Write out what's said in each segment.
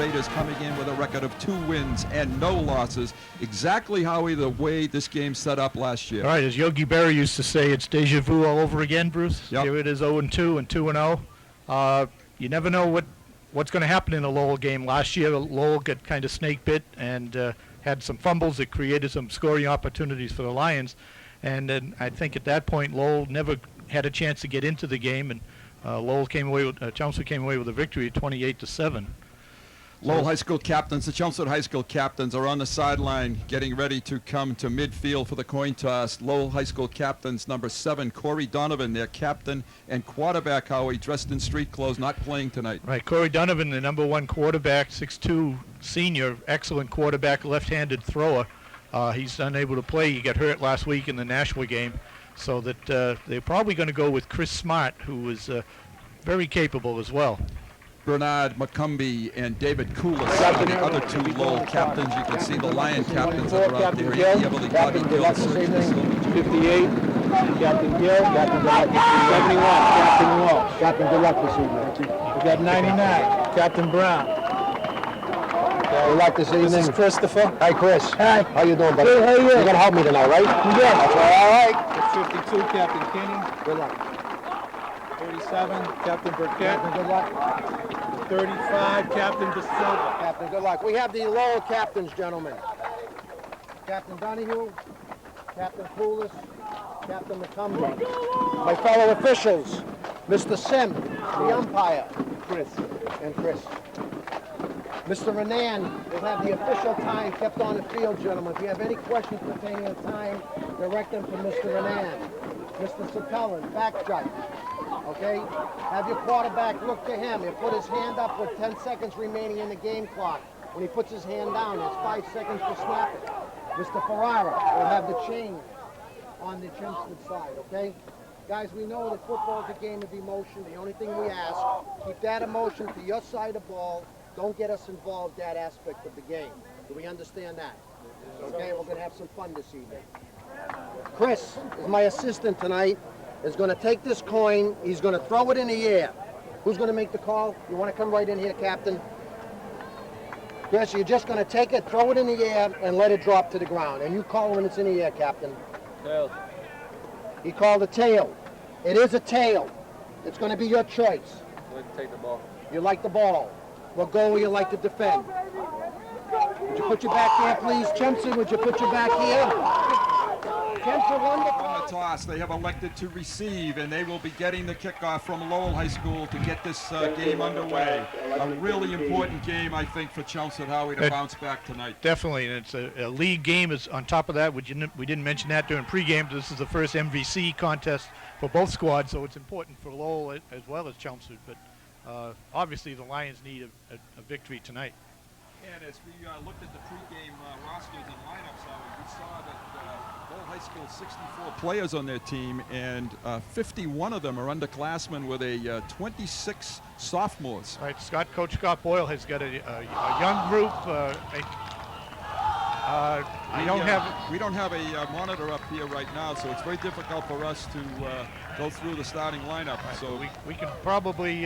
Raiders coming in with a record of 2 wins and no losses. Exactly how the way this game set up last year. All right, as Yogi Berra used to say, it's deja vu all over again, Bruce. Yep. Here it is 0-2 and 2-0. You never know what's going to happen in a Lowell game. Last year, Lowell got kind of snake bit and had some fumbles that created some scoring opportunities for the Lions. And then I think at that point, Lowell never had a chance to get into the game, and Chelmsford came away with a victory at 28-7. Lowell High School captains, the Chelmsford High School captains are on the sideline getting ready to come to midfield for the coin toss. Lowell High School captains, number 7, Corey Donovan, their captain and quarterback, Howie, dressed in street clothes, not playing tonight. Right, Corey Donovan, the number 1 quarterback, 6'2", senior, excellent quarterback, left-handed thrower. He's unable to play. He got hurt last week in the Nashua game, so that they're probably going to go with Chris Smart, who is very capable as well. Bernard McCumbee and David Koulis are the other 2 Lowell captains. You can see the Lion captains that are out there. Heavily Bobby Gill, 58, Captain Gill, Captain Good Luck, 71, Captain Welch, Captain Good Luck this evening. We got 99, Captain Brown. Good luck this evening. This is Christopher. Hi, Chris. Hi. How you doing, buddy? Good, how are you? You're going to help me tonight, right? Yeah. That's all right. 52, Captain Kinney. Good luck. 37, Captain Burkett. Captain Good Luck. 35, Captain DeSilva. Captain Good Luck. We have the Lowell captains, gentlemen. Captain Donahue, Captain Koulis, Captain McCumbee. My fellow officials, Mr. Sim, the umpire, Chris, and Chris. Mr. Renan will have the official time kept on the field, gentlemen. If you have any questions pertaining to time, direct them to Mr. Renan. Mr. Sapellin, back judge. Okay? Have your quarterback look to him. He'll put his hand up with 10 seconds remaining in the game clock. When he puts his hand down, there's 5 seconds to snap it. Mr. Ferrara will have the chain on the Chelmsford side, okay? Guys, we know that football is a game of emotion. The only thing we ask, keep that emotion to your side of the ball. Don't get us involved that aspect of the game. Do we understand that? Okay, we're going to have some fun this evening. Chris is my assistant tonight. Is going to take this coin. He's going to throw it in the air. Who's going to make the call? You want to come right in here, Captain? Chris, you're just going to take it, throw it in the air, and let it drop to the ground. And you call when it's in the air, Captain. Tail. He called a tail. It is a tail. It's going to be your choice. I'd like to take the ball. You like the ball. What goal would you like to defend? Would you put your back there, please? Chelmsford, would you put your back here? Chelmsford won the On the toss, they have elected to receive, and they will be getting the kickoff from Lowell High School to get this game underway. A really important game, I think, for Chelmsford, Howie, to bounce back tonight. Definitely, and it's a league game. Is on top of that, we didn't mention that during pregame. This is the first MVC contest for both squads, so it's important for Lowell as well as Chelmsford. But obviously, the Lions need a victory tonight. And as we looked at the pregame rosters and lineups, we saw that Lowell High School 64 players on their team, and 51 of them are underclassmen with 26 sophomores. Right, Coach Scott Boyle has got a young group. We don't have a monitor up here right now, so it's very difficult for us to go through the starting lineup. Right, so we can probably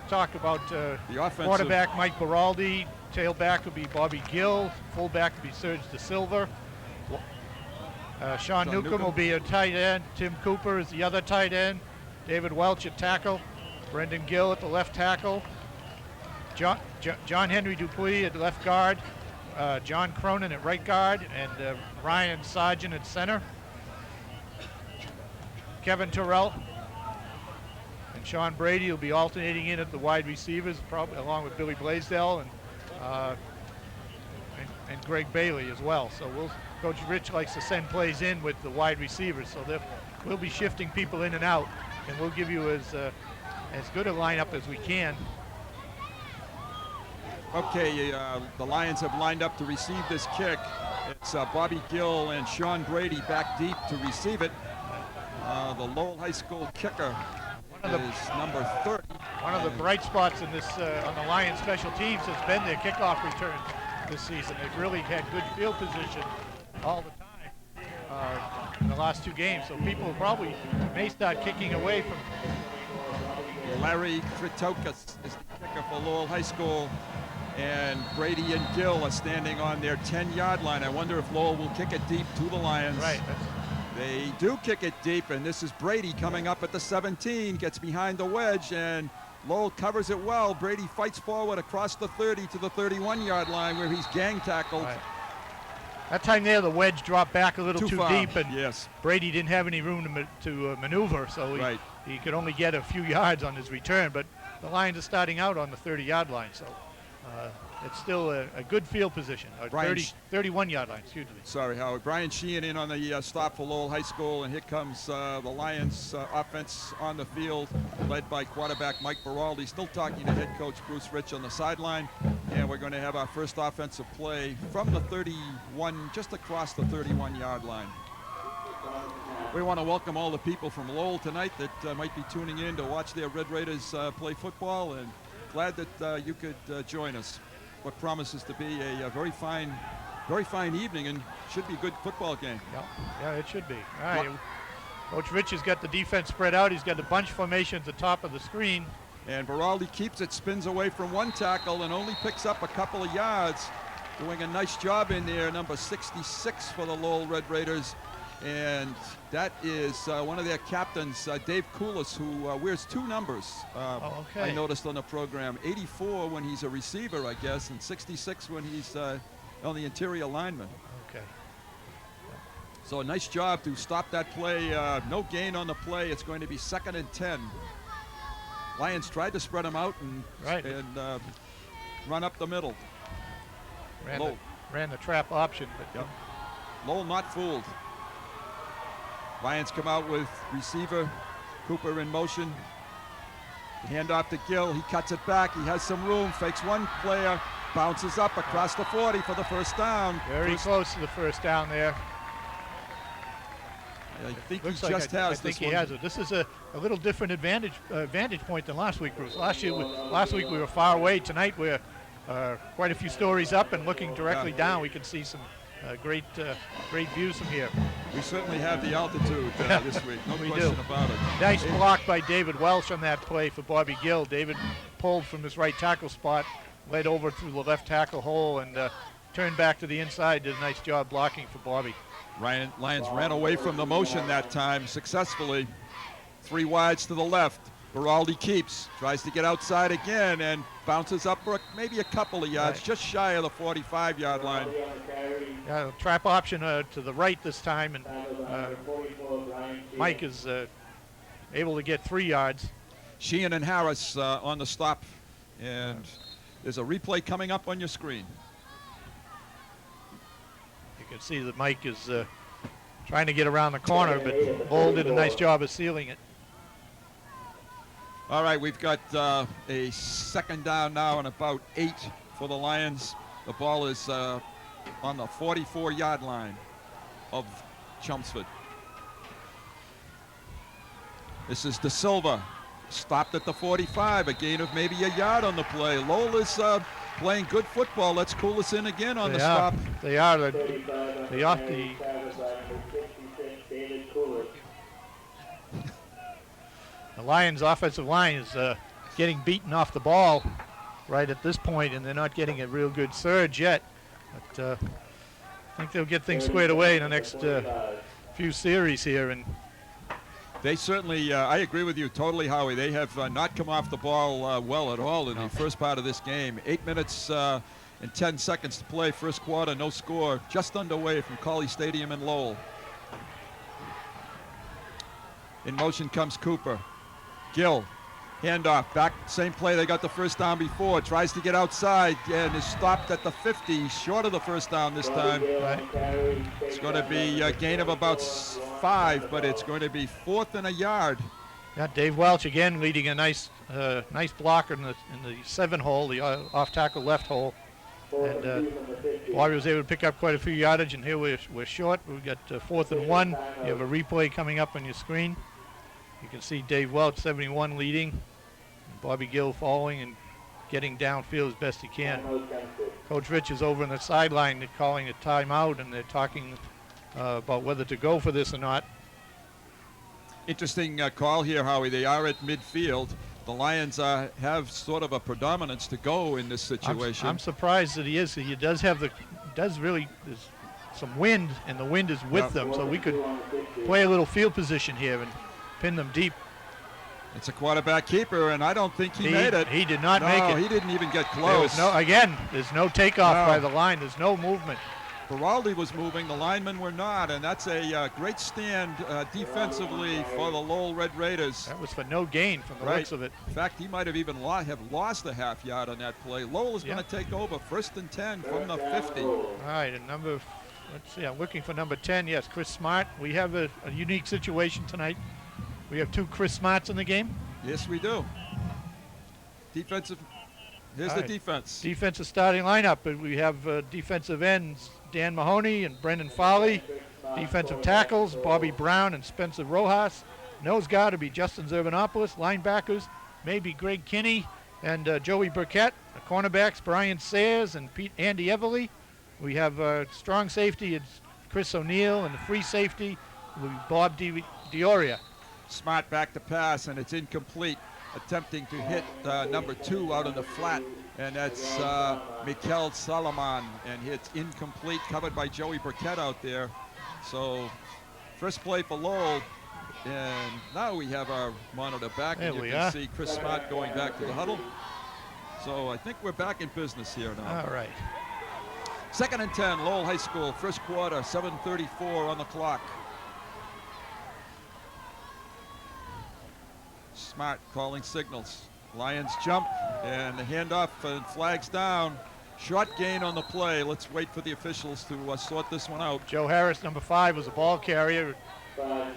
talk about the offensive quarterback Mike Baraldi, tailback would be Bobby Gill, fullback would be Serge DeSilva. Sean Newcomb will be a tight end. Tim Cooper is the other tight end. David Welch at tackle. Brendan Gill at the left tackle. John Henry Dupuis at left guard. John Cronin at right guard, and Ryan Sargent at center. Kevin Terrell and Sean Brady will be alternating in at the wide receivers, probably along with Billy Blaisdell and Greg Bailey as well. So Coach Rich likes to send plays in with the wide receivers, so we'll be shifting people in and out, and we'll give you as good a lineup as we can. Okay, the Lions have lined up to receive this kick. It's Bobby Gill and Sean Brady back deep to receive it. The Lowell High School kicker is number 30. One of the bright spots in this on the Lions special teams has been their kickoff return this season. They've really had good field position all the time in the last 2 games, so people probably may start kicking away from. Larry Kritokas is the kicker for Lowell High School. And Brady and Gill are standing on their 10-yard line. I wonder if Lowell will kick it deep to the Lions. Right. They do kick it deep, and this is Brady coming up at the 17, gets behind the wedge, and Lowell covers it well. Brady fights forward across the 30 to the 31-yard line where he's gang tackled. Right. That time there, the wedge dropped back a little too far. deep, and yes. Brady didn't have any room to maneuver, so he could only get a few yards on his return. But the Lions are starting out on the 30-yard line, so it's still a good field position. 31-yard line, excuse me. Sorry, Howard. Brian Sheehan in on the stop for Lowell High School, and here comes the Lions offense on the field, led by quarterback Mike Beraldi. Still talking to head coach Bruce Rich on the sideline, and we're going to have our first offensive play from the 31, just across the 31-yard line. We want to welcome all the people from Lowell tonight that might be tuning in to watch their Red Raiders play football, and glad that you could join us. What promises to be a very fine evening, and should be a good football game. Yeah, it should be. All right. Coach Rich has got the defense spread out. He's got the bunch formation at the top of the screen. And Beraldi keeps it, spins away from one tackle, and only picks up a couple of yards. Doing a nice job in there, number 66 for the Lowell Red Raiders. And that is one of their captains, Dave Koulis, who wears two numbers. I noticed on the program, 84 when he's a receiver, I guess, and 66 when he's on the interior lineman. Okay. So a nice job to stop that play. No gain on the play. It's going to be 2nd and 10. Lions tried to spread him out and run up the middle. Ran the trap option, but Lowell not fooled. Lions come out with receiver Cooper in motion. Hand off to Gill. He cuts it back. He has some room. Fakes one player. Bounces up across the 40 for the first down. Very close to the first down there. I think Looks he like just has I think this he one. has it. This is a little different vantage point than last week, Bruce. Last week we were far away. Tonight we're quite a few stories up and looking directly down. We can see some great views from here. We certainly have the altitude this week. No question about it. Nice block by David Welch on that play for Bobby Gill. David pulled from his right tackle spot, led over through the left tackle hole, and turned back to the inside. Did a nice job blocking for Bobby. Lions ran away from the motion that time successfully. 3 wides to the left. Beraldi keeps, tries to get outside again, and bounces up for maybe a couple of yards, just shy of the 45-yard line. Yeah, trap option to the right this time, and Mike is able to get 3 yards. Sheehan and Harris on the stop, and there's a replay coming up on your screen. You can see that Mike is trying to get around the corner, but Lowell did a nice job of sealing it. All right, we've got a 2nd down now and about 8 for the Lions. The ball is on the 44-yard line of Chelmsford. This is De Silva, stopped at the 45, a gain of maybe a yard on the play. Lowell is playing good football. Let's cool us in again on the stop. They are. The Lions' offensive line is getting beaten off the ball right at this point, and they're not getting a real good surge yet. But I think they'll get things squared away in the next few series here. And they certainly, I agree with you totally, Howie. They have not come off the ball well at all in the first part of this game. 8 minutes and 10 seconds to play, first quarter, no score, just underway from Colley Stadium in Lowell. In motion comes Cooper. Gill, handoff, back, same play they got the first down before, tries to get outside and is stopped at the 50, short of the first down this time. It's going to be a gain of about 5, but it's going to be 4th and a yard. Yeah, Dave Welch again leading a nice blocker in the 7 hole, the off tackle left hole. And Bobby was able to pick up quite a few yardage, and here we're short. We've got 4th and 1. You have a replay coming up on your screen. You can see Dave Welch, 71, leading. And Bobby Gill following and getting downfield as best he can. Coach Rich is over on the sideline. They're calling a timeout, and they're talking about whether to go for this or not. Interesting call here, Howie. They are at midfield. The Lions have sort of a predominance to go in this situation. I'm surprised that he is. He does have there's some wind, and the wind is with them, so we could play a little field position here and pin them deep. It's a quarterback keeper, and I don't think he made it. He did not make it. No, he didn't even get close. There's no takeoff by the line. There's no movement. Baraldi was moving, the linemen were not, and that's a great stand defensively for the Lowell Red Raiders. That was for no gain from the looks of it. In fact, he might have even lost a half yard on that play. Lowell is going to take over 1st and 10 from the 50. All right, and let's see, I'm looking for number 10. Yes, Chris Smart. We have a unique situation tonight. We have 2 Chris Smarts in the game. Yes, we do. Defensive. Here's the defense. Defensive starting lineup. We have defensive ends Dan Mahoney and Brendan Foley. Defensive tackles Bobby Brown and Spencer Rojas. Nose guard to be Justin Zerbanopoulos. Linebackers maybe Greg Kinney and Joey Burkett. The cornerbacks Brian Sayers and Andy Everly. We have strong safety. It's Chris O'Neill, and the free safety will be Bob Dioria. Smart back to pass, and it's incomplete. Attempting to hit number 2 out in the flat, and that's Mikel Salaman, and it's incomplete, covered by Joey Burkett out there. So first play for Lowell, and now we have our monitor back, and you can see Chris Smart going back to the huddle. So I think we're back in business here now. All right. 2nd and 10, Lowell High School, first quarter, 7:34 on the clock. Smart calling signals. Lions jump, and the handoff and flags down. Short gain on the play. Let's wait for the officials to sort this one out. Joe Harris, number 5, was a ball carrier. I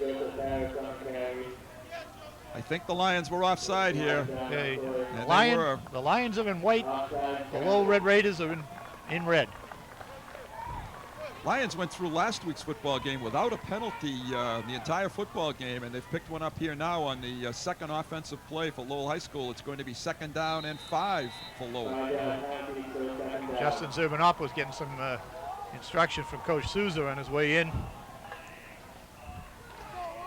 think the Lions were offside here. The Lions are in white. The Lowell Red Raiders are in red. Lions went through last week's football game without a penalty the entire football game, and they've picked one up here now on the second offensive play for Lowell High School. It's going to be 2nd down and 5 for Lowell. Justin Zerbanopoulos getting some instruction from Coach Souza on his way in.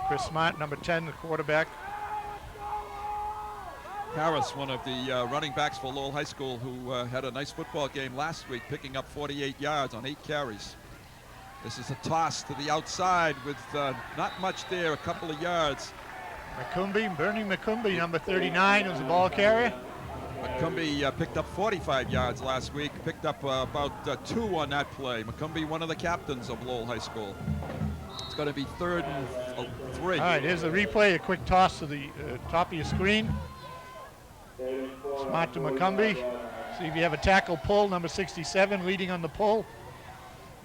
Chris Smart, number 10, the quarterback. Harris, one of the running backs for Lowell High School, who had a nice football game last week, picking up 48 yards on 8 carries. This is a toss to the outside with not much there, a couple of yards. Bernie McCumby, number 39, was a ball carrier. McCumby picked up 45 yards last week, picked up about 2 on that play. McCumby, one of the captains of Lowell High School. It's going to be 3rd and 3. All right, here's a replay, a quick toss to the top of your screen. Smart to McCumby. See if you have a tackle pull, number 67 leading on the pull.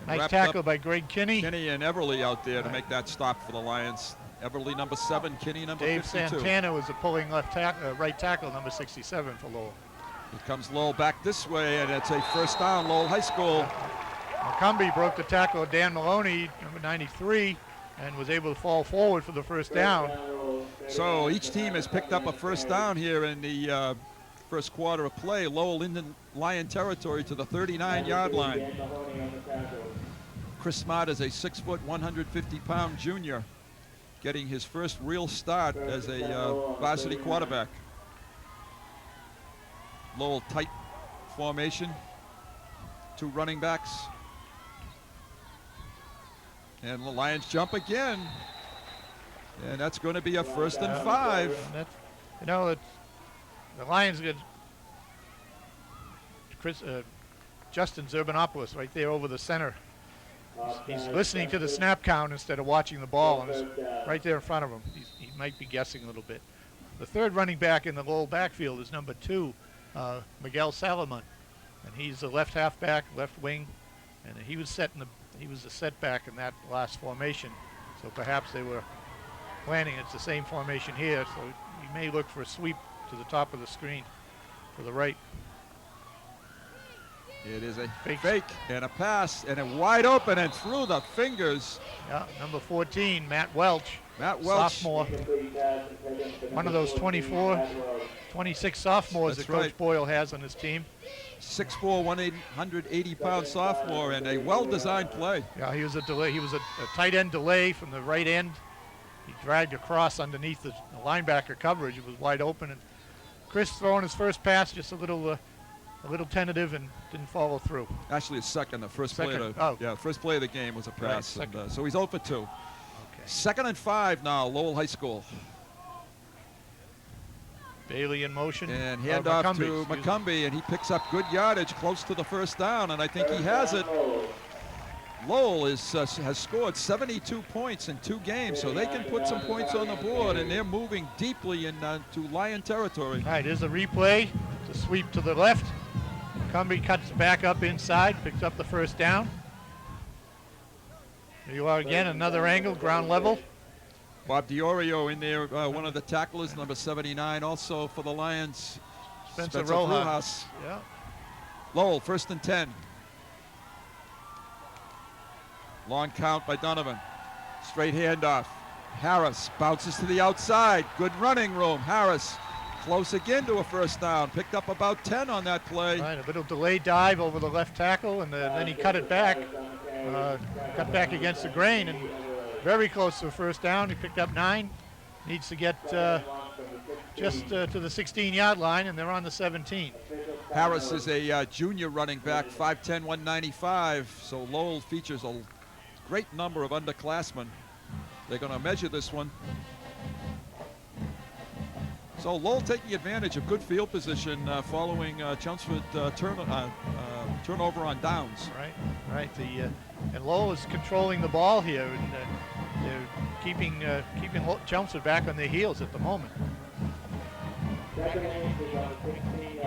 Nice tackle by Greg Kinney. Kinney and Everly out there to make that stop for the Lions. Everly, number 7, Kinney, number 52. Dave Santana was the pulling right tackle, number 67 for Lowell. Here comes Lowell back this way, and it's a 1st down, Lowell High School. McCumby broke the tackle of Dan Maloney, number 93, and was able to fall forward for the 1st down. So each team has picked up a 1st down here in the first quarter of play. Lowell in the Lion territory to the 39-yard line. Chris Smart is a 6-foot, 150-pound junior, getting his first real start as a varsity quarterback. Lowell tight formation, 2 running backs. And the Lions jump again. And that's going to be a 1st and 5. The Lions get Justin Zerbanopoulos right there over the center. He's listening to the snap count instead of watching the ball, and it's right there in front of him. He might be guessing a little bit. The 3rd running back in the Lowell backfield is number 2, Miguel Salaman, and he's the left halfback, left wing, and he was a setback in that last formation. So perhaps they were planning it's the same formation here. So you may look for a sweep to the top of the screen to the right. It is a fake and a pass, and a wide open and through the fingers. Yeah, number 14, Matt Welch. Sophomore. One of those 26 sophomores that Coach Boyle has on his team. 6'4", 180-pound sophomore, and a well-designed play. Yeah, he was a delay. He was a tight end delay from the right end. He dragged across underneath the linebacker coverage. It was wide open, and Chris throwing his first pass, just a little tentative and didn't follow through. Actually, a second. The first Second. first play of the game was a pass. Right, And, so he's 0 for 2. Okay. 2nd and 5 now, Lowell High School. Bailey in motion. And handoff to McCumbee, and he picks up good yardage close to the first down, and I think he has it. Lowell has scored 72 points in 2 games, so they can put some points on the board, and they're moving deeply into Lion territory. All right, here's a replay. It's a sweep to the left. McCumbee cuts back up inside, picks up the first down. There you are again, another angle, ground level. Bob DiOrio in there, one of the tacklers, number 79, also for the Lions. Spencer Rojas. Yeah. Lowell, 1st and 10. Long count by Donovan. Straight handoff. Harris bounces to the outside. Good running room. Harris close again to a first down. Picked up about 10 on that play. Right, a little delayed dive over the left tackle, and then he cut it back. Cut back against the grain, and very close to a first down. He picked up 9. Needs to get just to the 16-yard line, and they're on the 17. Harris is a junior running back, 5'10", 195. So Lowell features a great number of underclassmen. They're going to measure this one. So Lowell taking advantage of good field position following Chelmsford turnover on downs. Right. And Lowell is controlling the ball here, and they're keeping Chelmsford back on their heels at the moment.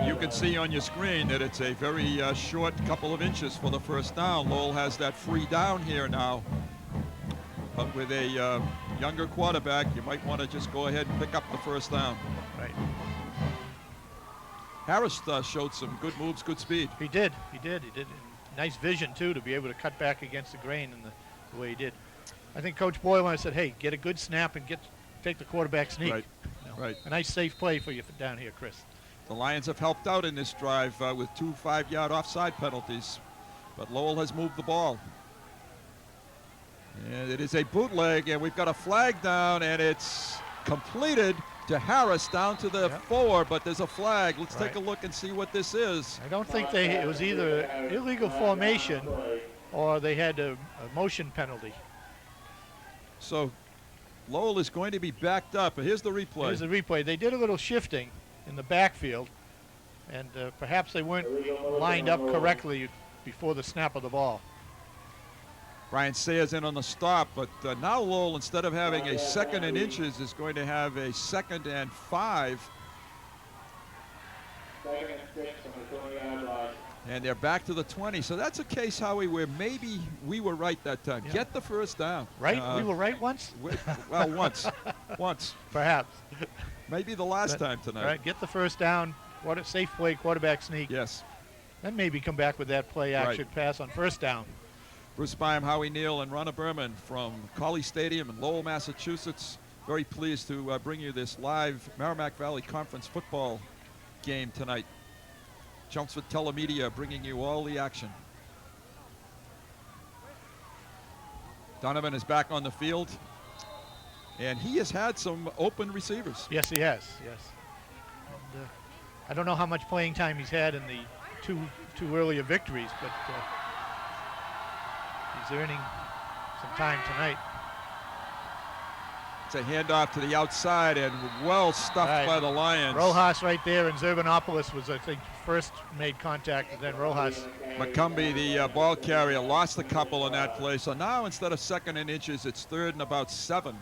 You can see on your screen that it's a very short couple of inches for the first down. Lowell has that free down here now. But with a younger quarterback, you might want to just go ahead and pick up the first down. Right. Harris showed some good moves, good speed. He did. Nice vision, too, to be able to cut back against the grain in the way he did. I think Coach Boylan said, hey, get a good snap and take the quarterback sneak. Right. Right. A nice safe play for you down here, Chris. The Lions have helped out in this drive with 2 5-yard offside penalties, but Lowell has moved the ball. And it is a bootleg, and we've got a flag down, and it's completed to Harris down to the 4, but there's a flag. Let's take a look and see what this is. I don't think it was either illegal formation or they had a motion penalty. So Lowell is going to be backed up. Here's the replay. Here's the replay. They did a little shifting in the backfield, and perhaps they weren't lined up correctly before the snap of the ball. Brian Sayers in on the stop, but now Lowell, instead of having a 2nd and inches, is going to have a 2nd and 5. And they're back to the 20. So that's a case, Howie, where maybe we were right that time. Yeah. Get the first down. Right? We were right once? Well, once. Perhaps. Maybe the last time tonight. Right, get the first down. What a safe play, quarterback sneak. Yes. Then maybe come back with that play action pass on first down. Bruce Byam, Howie Neal, and Ronna Berman from Colley Stadium in Lowell, Massachusetts. Very pleased to bring you this live Merrimack Valley Conference football game tonight. Chelmsford Telemedia bringing you all the action. Donovan is back on the field, and he has had some open receivers. Yes, he has. Yes. And, I don't know how much playing time he's had in the two earlier victories, but he's earning some time tonight. It's a handoff to the outside and well stuffed by the Lions. Rojas right there, and Zerbanopoulos was, I think, first made contact, and then Rojas. McCumbee, the ball carrier, lost a couple in that play. So now instead of 2nd and inches, it's 3rd and about 7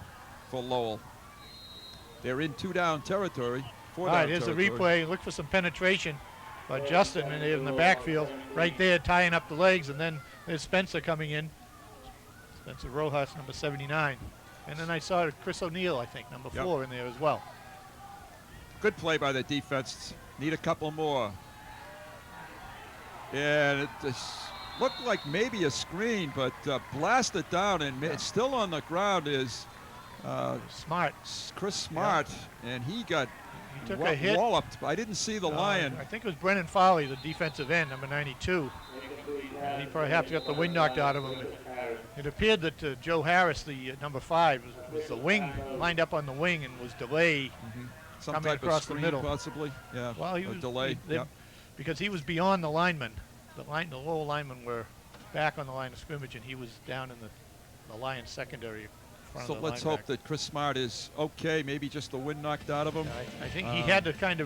for Lowell. They're in 2-down territory, 4-down All right, here's territory. the replay. Look for some penetration by Justin in the backfield, right there, tying up the legs, and then there's Spencer coming in. Spencer Rojas, number 79. And then I saw Chris O'Neill, I think, number 4 in there as well. Good play by the defense. Need a couple more. And it looked like maybe a screen, but blasted down, and it's still on the ground is Smart. Chris Smart, and he got took a hit. Walloped. I didn't see the Lion. I think it was Brennan Foley, the defensive end, number 92. He perhaps got the wind knocked out of him. It appeared that Joe Harris, the number 5, was the wing, lined up on the wing and was delayed Some coming type across of screen, the middle. possibly. Yeah. Well, he a was delay. Yep. because he was beyond the linemen. The Lowell linemen were back on the line of scrimmage, and he was down in the Lions secondary. In front So of the let's hope linebacker. that Chris Smart is okay. Maybe just the wind knocked out of him. I think he had to he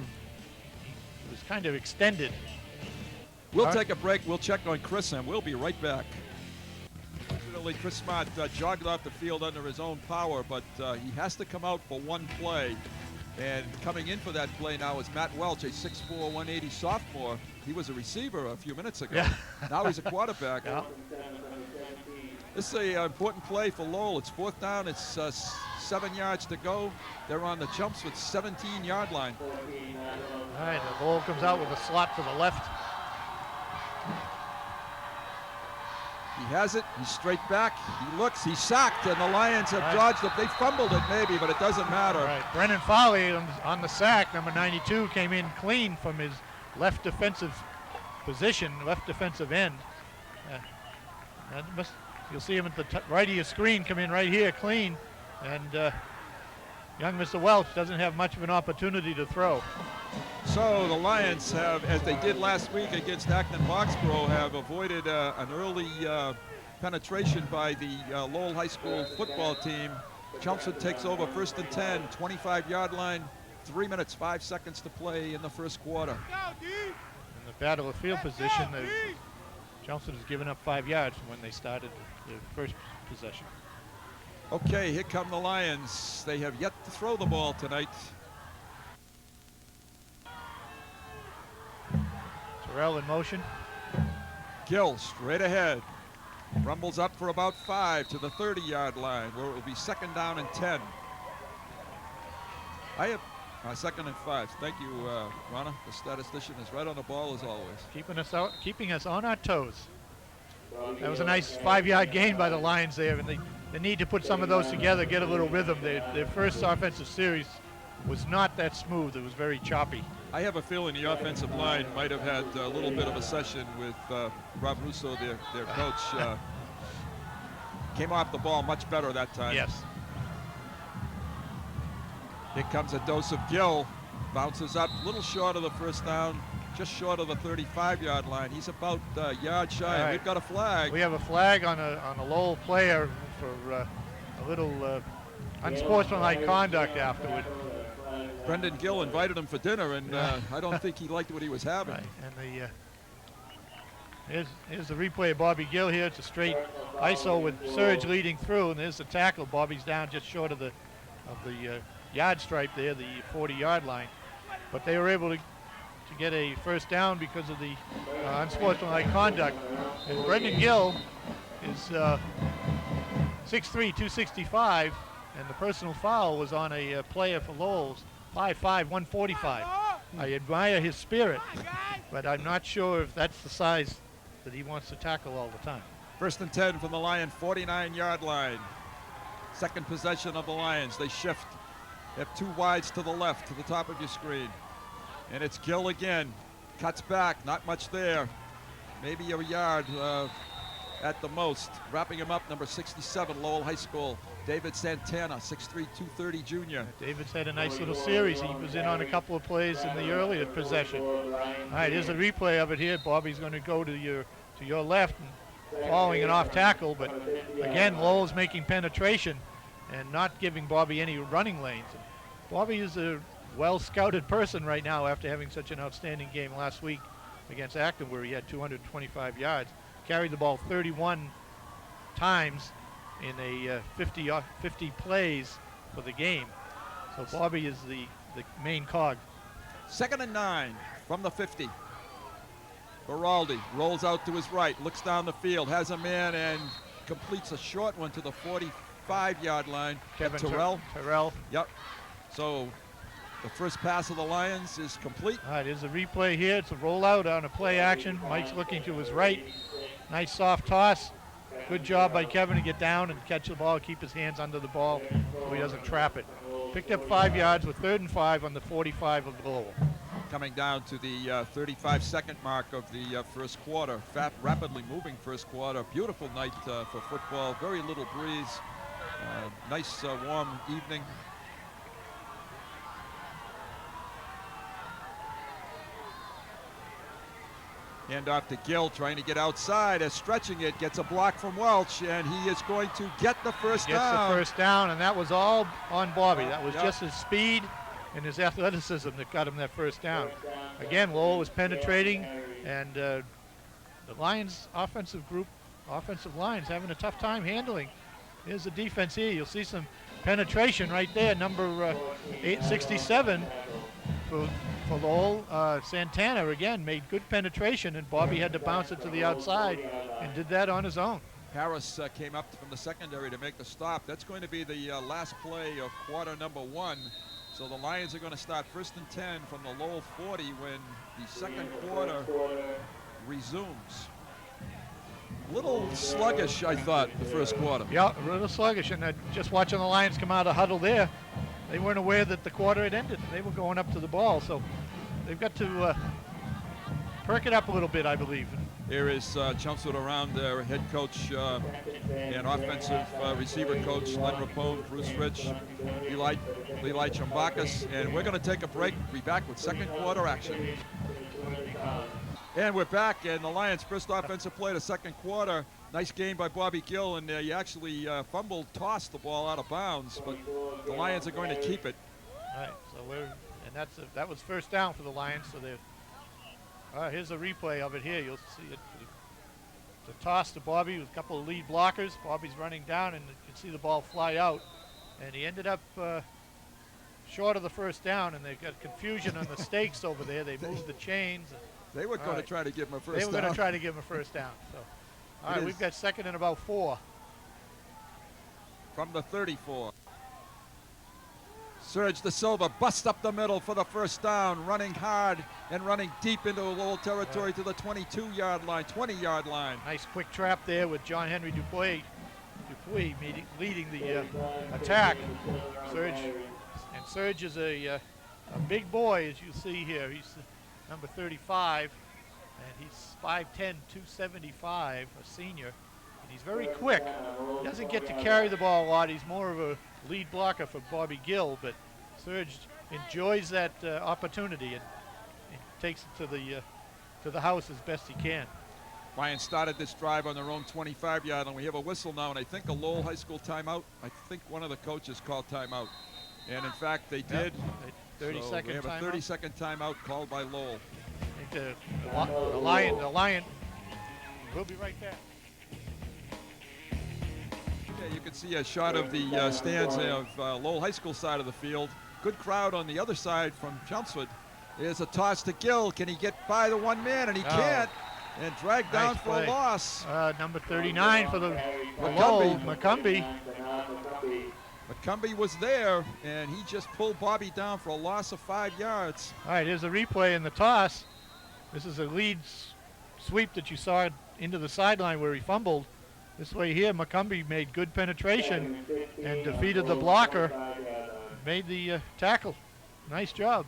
was kind of extended. We'll take a break. We'll check on Chris, and we'll be right back. Fortunately, Chris Smart jogged off the field under his own power, but he has to come out for one play. And coming in for that play now is Matt Welch, a 6'4", 180 sophomore. He was a receiver a few minutes ago. Yeah. Now he's a quarterback. Yeah. This is an important play for Lowell. It's 4th down. It's 7 yards to go. They're on the Chelmsford 17-yard line. All right, the Lowell comes out with a slot to the left. He has it. He's straight back. He looks. He's sacked, and the Lions have dodged it. They fumbled it maybe, but it doesn't matter. All right, Brennan Foley on the sack. Number 92 came in clean from his left defensive position, left defensive end. You'll see him at the right of your screen come in right here clean, and young Mr. Welch doesn't have much of an opportunity to throw. So the Lions have, as they did last week against Acton Boxborough, have avoided an early penetration by the Lowell High School football team. Chelmsford takes over 1st and 10, 25-yard line, 3 minutes, 5 seconds to play in the first quarter. In the battle of field position, Chelmsford has given up 5 yards from when they started their first possession. Okay, here come the Lions. They have yet to throw the ball tonight. Terrell in motion. Gill straight ahead. Rumbles up for about 5 to the 30-yard line, where it will be 2nd down and 10. I have 2nd and 5. Thank you, Rana. The statistician is right on the ball as always. Keeping us on our toes. That was a nice 5-yard gain by the Lions there, and they need to put some of those together, get a little rhythm. Their first offensive series was not that smooth. It was very choppy. I have a feeling the offensive line might have had a little bit of a session with Rob Russo, their coach. Came off the ball much better that time. Yes. Here comes a dose of Gill. Bounces up a little short of the first down, just short of the 35-yard line. He's about a yard shy. Right. We've got a flag. We have a flag on a Lowell player for a little unsportsmanlike conduct afterward. Brendan Gill invited him for dinner, and I don't think he liked what he was having. Right. And here's the replay of Bobby Gill here. It's a straight ISO with Surge leading through, and there's the tackle. Bobby's down just short of the yard stripe there, the 40-yard line. But they were able to get a first down because of the unsportsmanlike conduct. And Brendan Gill is 6'3", 265, and the personal foul was on a player for Lowell's 5'5", 145. I admire his spirit, but I'm not sure if that's the size that he wants to tackle all the time. 1st and 10 from the Lion 49-yard line. Second possession of the Lions. They shift. They have 2 wides to the left, to the top of your screen. And it's Gill again. Cuts back, not much there. Maybe a yard at the most. Wrapping him up, number 67, Lowell High School, David Santana, 6'3", 230 junior. David's had a nice little series. He was in on a couple of plays in the earlier possession. All right, here's a replay of it here. Bobby's going to go to your left and following an off tackle, but again, Lowell's making penetration and not giving Bobby any running lanes. Bobby is a well-scouted person right now after having such an outstanding game last week against Acton, where he had 225 yards. Carried the ball 31 times in a 50 plays for the game. So Bobby is the main cog. 2nd and 9 from the 50. Baraldi rolls out to his right, looks down the field, has a man, and completes a short one to the 45-yard line. Kevin Terrell. Terrell. Yep. So the first pass of the Lions is complete. All right, here's a replay here. It's a rollout on a play action. Mike's looking to his right. Nice soft toss. Good job by Kevin to get down and catch the ball, keep his hands under the ball so he doesn't trap it. Picked up 5 yards with 3rd and 5 on the 45 of Lowell. Coming down to the 35-second mark of the first quarter. Rapidly moving first quarter. Beautiful night for football. Very little breeze. Nice warm evening. Hand off to Gill, trying to get outside, as stretching it, gets a block from Welch, and he is going to get the first Gets down. the first down, and that was all on Bobby. That was Yep. just his speed and his athleticism that got him that first down. Again, Lowell was penetrating, and the Lions' offensive line's having a tough time handling. Here's the defense here. You'll see some penetration right there, number 867 for Lowell. Santana, again, made good penetration, and Bobby had to bounce it to the outside and did that on his own. Harris came up from the secondary to make the stop. That's going to be the last play of quarter number 1. So the Lions are going to start 1st and 10 from the Lowell 40 when the second quarter resumes. A little sluggish, I thought, the first quarter. Yeah, a little sluggish, and just watching the Lions come out of huddle there, they weren't aware that the quarter had ended. They were going up to the ball, so they've got to perk it up a little bit, I believe. Here is Chelmsford around their head coach and offensive receiver coach, Len Rapone, Bruce Rich, Eli Chambakis, and we're going to take a break. Be back with second quarter action. And we're back, and the Lions' first offensive play of the second quarter. Nice game by Bobby Gill, and he actually tossed the ball out of bounds, but the Lions are going to keep it. All right, so that was first down for the Lions. So they're here's a replay of it here. You'll see it. The toss to Bobby with a couple of lead blockers. Bobby's running down, and you can see the ball fly out, and he ended up short of the first down, and they've got confusion on the stakes over there. They moved the chains. They were going to try to give him a first down. They were going to try to give him a first down. So, all right, we've got second and about 4. From the 34. Serge De Silva busts up the middle for the first down, running hard and running deep into Lowell territory to the 22-yard line, 20-yard line. Nice quick trap there with John Henry Dupuis leading the attack. Serge is a big boy, as you see here. He's number 35, and he's 5'10", 275, a senior. And he's very quick. He doesn't get to carry the ball a lot. He's more of a lead blocker for Bobby Gill, but Serge enjoys that opportunity and takes it to the house as best he can. Lions started this drive on their own 25-yard line. We have a whistle now, and I think a Lowell High School timeout. I think one of the coaches called timeout. And in fact, they did. 30-second we have timeout. a 30-second timeout called by Lowell. I think the Lion. We'll be right back. Yeah, you can see a shot of the stands of Lowell High School side of the field. Good crowd on the other side from Chelmsford. There's a toss to Gill. Can he get by the one man? And he can't. And dragged down for a loss. Number 39 for the Lowell, McCumbee. McCumbee was there, and he just pulled Bobby down for a loss of 5 yards. All right, here's a replay in the toss. This is a lead sweep that you saw into the sideline where he fumbled. This way here, McCumbee made good penetration and defeated the blocker, made the tackle. Nice job.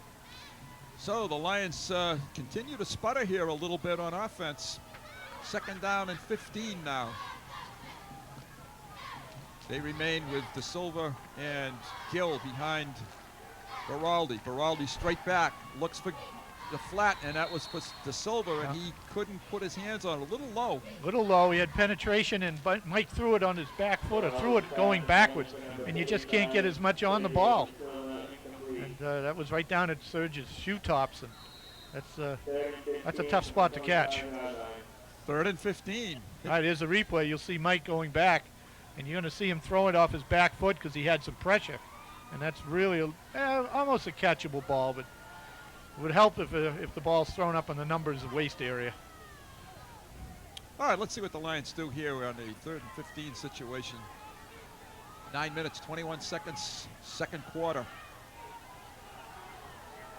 So the Lions continue to sputter here a little bit on offense. Second down and 15 now. They remain with De Silva and Gill behind Baraldi. Baraldi straight back, looks for the flat, and that was for De Silva, and he couldn't put his hands on it. A little low. Little low. He had penetration, and Mike threw it on his back foot, or threw it going backwards, and you just can't get as much on the ball. And that was right down at Serge's shoe tops, and that's a tough spot to catch. 3rd and 15. All right, here's a replay. You'll see Mike going back, and you're going to see him throw it off his back foot because he had some pressure. And that's really almost a catchable ball, but it would help if the ball's thrown up on the numbers of waist area. All right, let's see what the Lions do here on a 3rd and 15 situation. 9 minutes, 21 seconds, second quarter.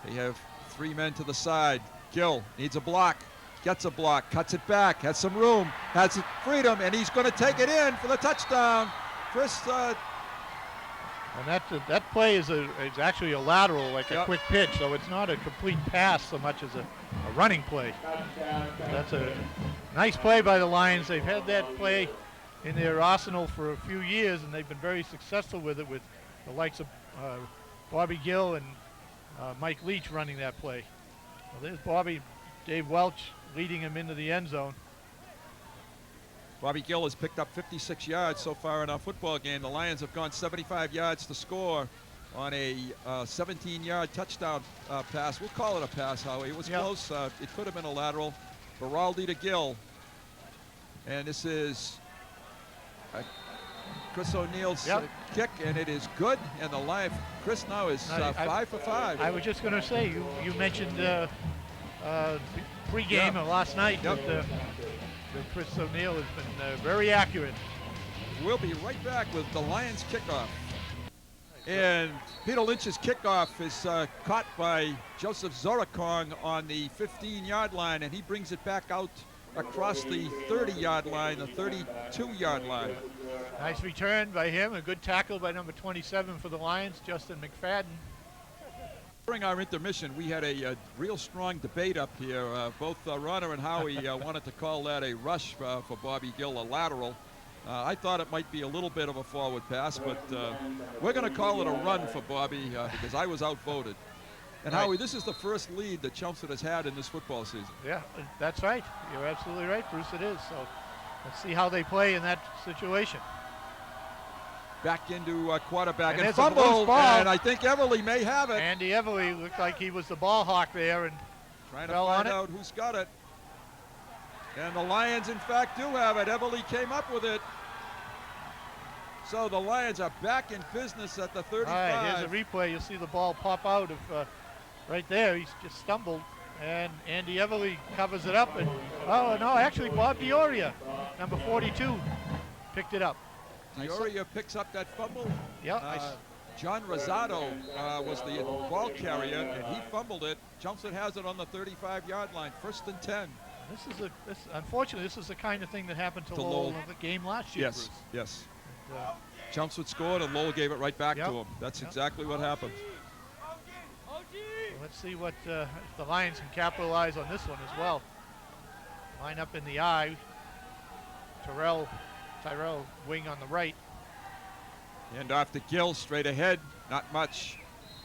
They have 3 men to the side. Gill needs a block, gets a block, cuts it back, has some room, has freedom, and he's going to take it in for the touchdown. And that play is actually a lateral, like a quick pitch, so it's not a complete pass so much as a running play. That's a nice play by the Lions. They've had that play in their arsenal for a few years, and they've been very successful with it, with the likes of Bobby Gill and Mike Leach running that play. Well, there's Bobby, Dave Welch, leading him into the end zone. Bobby Gill has picked up 56 yards so far in our football game. The Lions have gone 75 yards to score on a 17-yard touchdown pass. We'll call it a pass, Howie. It was close. It could have been a lateral. Baraldi to Gill. And this is Chris O'Neill's kick, and it is good. And the Lion, Chris now is 5 for 5. I was just going to say, you mentioned pregame last night that Chris O'Neill has been very accurate. We'll be right back with the Lions kickoff. And Peter Lynch's kickoff is caught by Joseph Zorakong on the 15-yard line, and he brings it back out across the 30-yard line, the 32-yard line. Nice return by him, a good tackle by number 27 for the Lions, Justin McFadden. During our intermission, we had a real strong debate up here. Both Ronna and Howie wanted to call that a rush for Bobby Gill, a lateral. I thought it might be a little bit of a forward pass, but we're going to call it a run for Bobby because I was outvoted. And Howie, this is the first lead that Chelmsford has had in this football season. Yeah, that's right. You're absolutely right, Bruce, it is. So let's see how they play in that situation. Back into quarterback and fumble, and I think Everly may have it. Andy Everly looked like he was the ball hawk there and trying to find out who's got it. And the Lions, in fact, do have it. Everly came up with it. So the Lions are back in business at the 35. All right, here's a replay. You'll see the ball pop out of right there. He's just stumbled, and Andy Everly covers it up. And oh no, actually Bob Dioria, number 42, picked it up. Dioria picks up that fumble. Yep. John Rosado was the ball carrier, and he fumbled it. Chelmsford has it on the 35-yard line, 1st and 10. Unfortunately, this is the kind of thing that happened to Lowell in the game last year. Yes, Bruce. yes. Chelmsford scored, and Lowell gave it right back to him. That's exactly what happened. Well, let's see what if the Lions can capitalize on this one as well. Line up in the eye. Tyrell wing on the right. And off to Gill, straight ahead. Not much.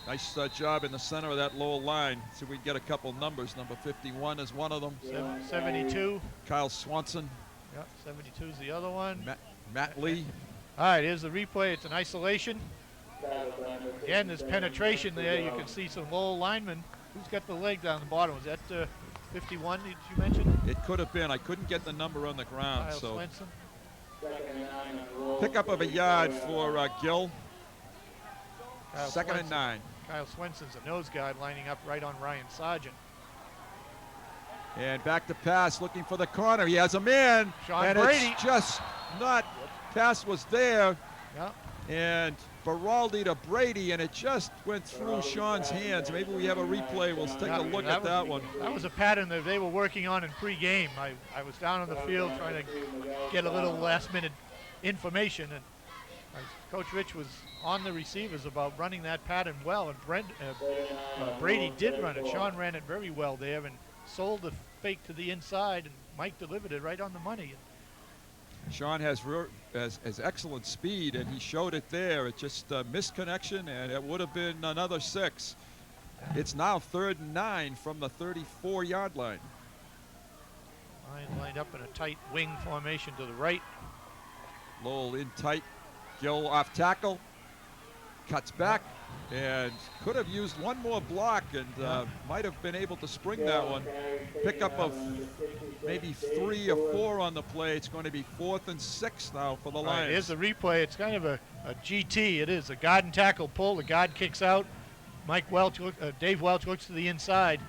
Nice job in the center of that Lowell line. See if we can get a couple numbers. Number 51 is one of them. 72. Kyle Swanson. Yep, 72 is the other one. Matt Lee. All right, here's the replay. It's an isolation. Again, there's penetration there. You can see some Lowell linemen. Who's got the leg down the bottom? Was that 51 did you mention? It could have been. I couldn't get the number on the ground. Kyle so Swenson. Pick up of a yard for Gill. Kyle 2nd Swenson. and 9. Kyle Swenson's a nose guard lining up right on Ryan Sargent. And back to pass, looking for the corner. He has a man. Sean and Brady. It's just not. Pass was there. Yep. And Baraldi to Brady, and it just went through Sean's hands. Maybe we have a replay. We'll take a look at that one. That was a pattern that they were working on in pregame. I was down on the field trying to get a little last-minute information, and Coach Rich was on the receivers about running that pattern well, and Brady did run it. Sean ran it very well there and sold the fake to the inside, and Mike delivered it right on the money. Sean has excellent speed, and he showed it there. It just missed connection, and it would have been another 6. It's now 3rd and 9 from the 34-yard line. Lions lined up in a tight wing formation to the right. Lowell in tight. Gill off tackle. Cuts back, and could have used one more block, and might have been able to spring that one. Pickup of maybe 3 or 4 on the play. It's going to be 4th and 6 now for the Lions. Right, here's the replay. It's kind of a GT. It is a guard and tackle pull. The guard kicks out. Dave Welch looks to the inside,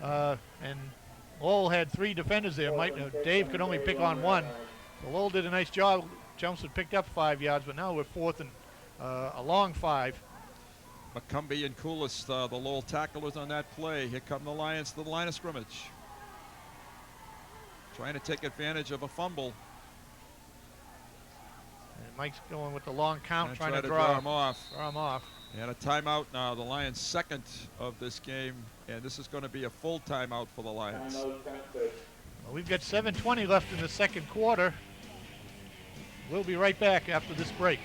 and Lowell had 3 defenders there. Dave could only pick on 1. So Lowell did a nice job. Chelmsford picked up 5 yards, but now we're 4th and a long 5. McCumbee and Coolis, the Lowell tacklers on that play. Here come the Lions to the line of scrimmage. Trying to take advantage of a fumble. And Mike's going with the long count, trying to draw him off. Draw him off. And a timeout now, the Lions' 2nd of this game, and this is going to be a full timeout for the Lions. Well, we've got 7:20 left in the 2nd quarter. We'll be right back after this break.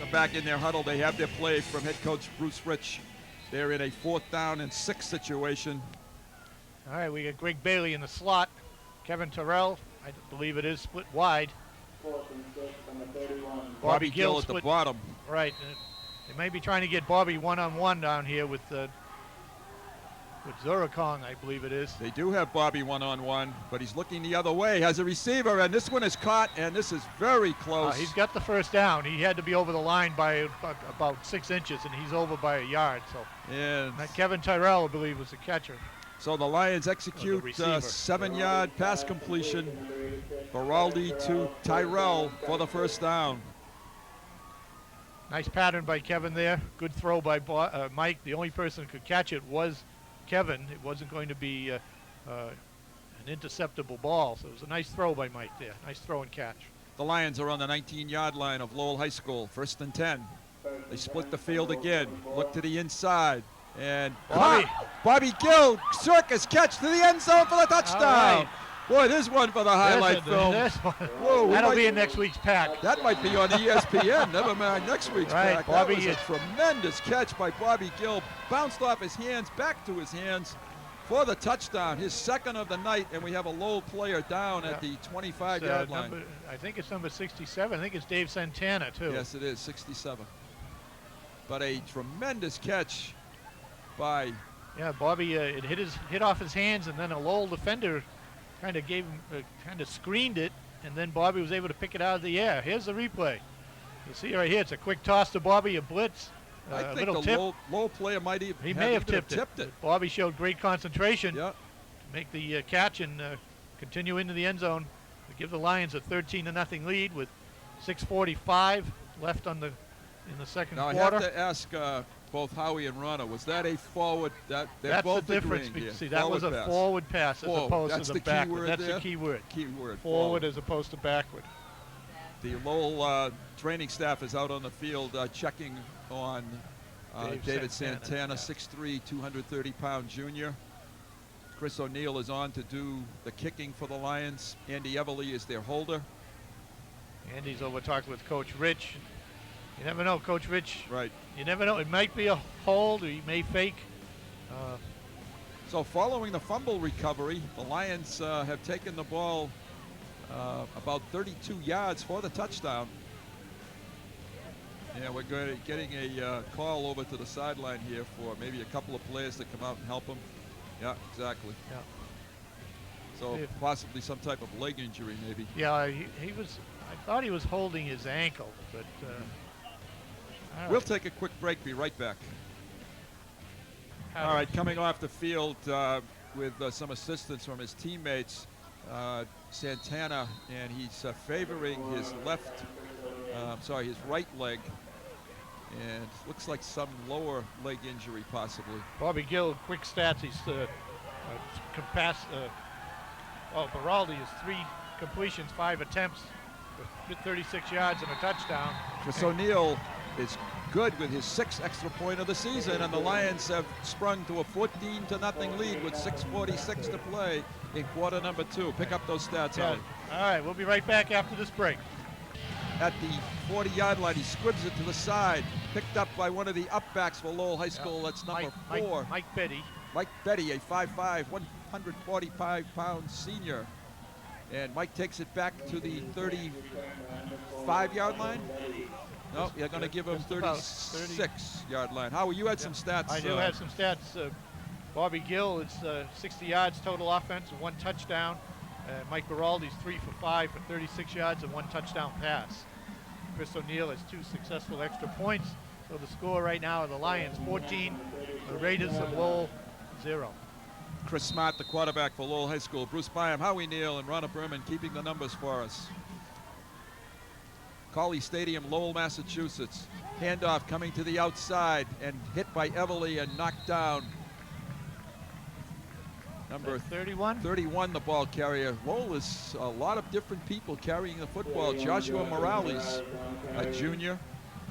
Come back in their huddle. They have their play from head coach Bruce Rich. They're in a 4th down and 6 situation. All right, we got Greg Bailey in the slot. Kevin Terrell, I believe it is, split wide. Bobby Gill at the split bottom. right. They may be trying to get Bobby one-on-one down here with Zurakong, I believe it is. They do have Bobby one-on-one, but he's looking the other way. Has a receiver, and this one is caught, and this is very close. He's got the first down. He had to be over the line by about 6 inches, and he's over by a yard. So And Kevin Tyrell, I believe, was the catcher. so the Lions execute receiver. 7-yard pass completion. Baraldi to Tyrell for the first down. Nice pattern by Kevin there. Good throw by Mike. The only person who could catch it was Kevin. It wasn't going to be an interceptable ball, so it was a nice throw by Mike there. Nice throw and catch. The Lions are on the 19-yard line of Lowell High School, 1st and 10. They split the field again. Look to the inside. And Bobby Gill, circus catch to the end zone for the touchdown. Right. Boy, there's one for the highlight film. Whoa, that'll be in next week's pack. That might be on ESPN. Never mind next week's pack. Bobby, that was a tremendous catch by Bobby Gill. Bounced off his hands, back to his hands for the touchdown. His second of the night, and we have a Lowell player down at the 25-yard line. I think it's number 67. I think it's Dave Santana, too. Yes, it is, 67. But a tremendous catch by... Yeah, Bobby, it hit off his hands, and then a Lowell defender kind of gave him, kind of screened it, and then Bobby was able to pick it out of the air. Here's the replay. You see right here, it's a quick toss to Bobby, a blitz, I think little the tip. Lowell player might even He may have tipped it. Bobby showed great concentration Yeah. to make the catch and continue into the end zone to give the Lions a 13-0 lead with 6:45 left in the second Now quarter. I have to ask both Howie and Rana, was that a forward? They're That's both the difference. agreeing here. See, that was a pass. forward pass as opposed That's to the the key backward. word That's there? the key word. Key word. Forward as opposed to backward. The Lowell training staff is out on the field checking on David Santana, yeah. 6'3", 230-pound junior. Chris O'Neill is on to do the kicking for the Lions. Andy Everly is their holder. Andy's over talking with Coach Rich. You never know, Coach Rich. Right. You never know. It might be a hold, or he may fake. So following the fumble recovery, the Lions have taken the ball about 32 yards for the touchdown. Yeah, we're getting a call over to the sideline here for maybe a couple of players to come out and help him. Yeah, exactly. Yeah. So possibly some type of leg injury maybe. Yeah, he was. I thought he was holding his ankle, but. We'll take a quick break, be right back. All right, coming off the field with some assistance from his teammates, Santana, and he's favoring his his right leg, and looks like some lower leg injury possibly. Bobby Gill, quick stats. He's Baraldi is 3 completions, 5 attempts, for 36 yards and a touchdown. Chris O'Neill is good with his 6th extra point of the season, and the Lions have sprung to a 14-0 lead with 6:46 to play in quarter number 2. Pick up those stats, Howie. All right, we'll be right back after this break. At the 40-yard line, he squibs it to the side, picked up by one of the upbacks for Lowell High School. That's number 4. Mike Betty. Mike Betty, a 5'5", 145-pound senior. And Mike takes it back to the 35-yard line. No, you're going to give him 36-yard line. Howie, you had some stats. I do have some stats. Bobby Gill is 60 yards total offense and 1 touchdown. Mike Baraldi's 3 for 5 for 36 yards and 1 touchdown pass. Chris O'Neill has 2 successful extra points. So the score right now of the Lions 14, the Raiders of Lowell 0. Chris Smart, the quarterback for Lowell High School. Bruce Byam, Howie Neal, and Ronna Berman keeping the numbers for us. Colley Stadium, Lowell, Massachusetts. Handoff coming to the outside and hit by Everly and knocked down. Number 31? 31, the ball carrier. Lowell is a lot of different people carrying the football. Joshua Morales, a junior.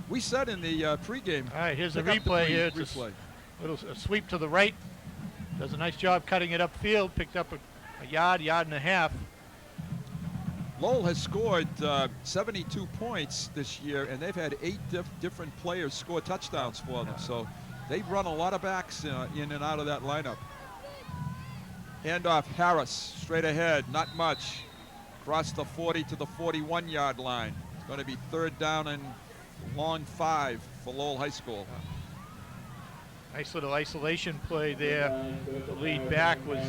We said in the pregame. All right, here's the replay here. It's a little sweep to the right. Does a nice job cutting it upfield. Picked up a yard and a half. Lowell has scored 72 points this year, and they've had 8 different players score touchdowns for them. So they've run a lot of backs in and out of that lineup. Handoff Harris, straight ahead, not much. Across the 40 to the 41-yard line. It's going to be 3rd down and long 5 for Lowell High School. Nice little isolation play there. The lead back was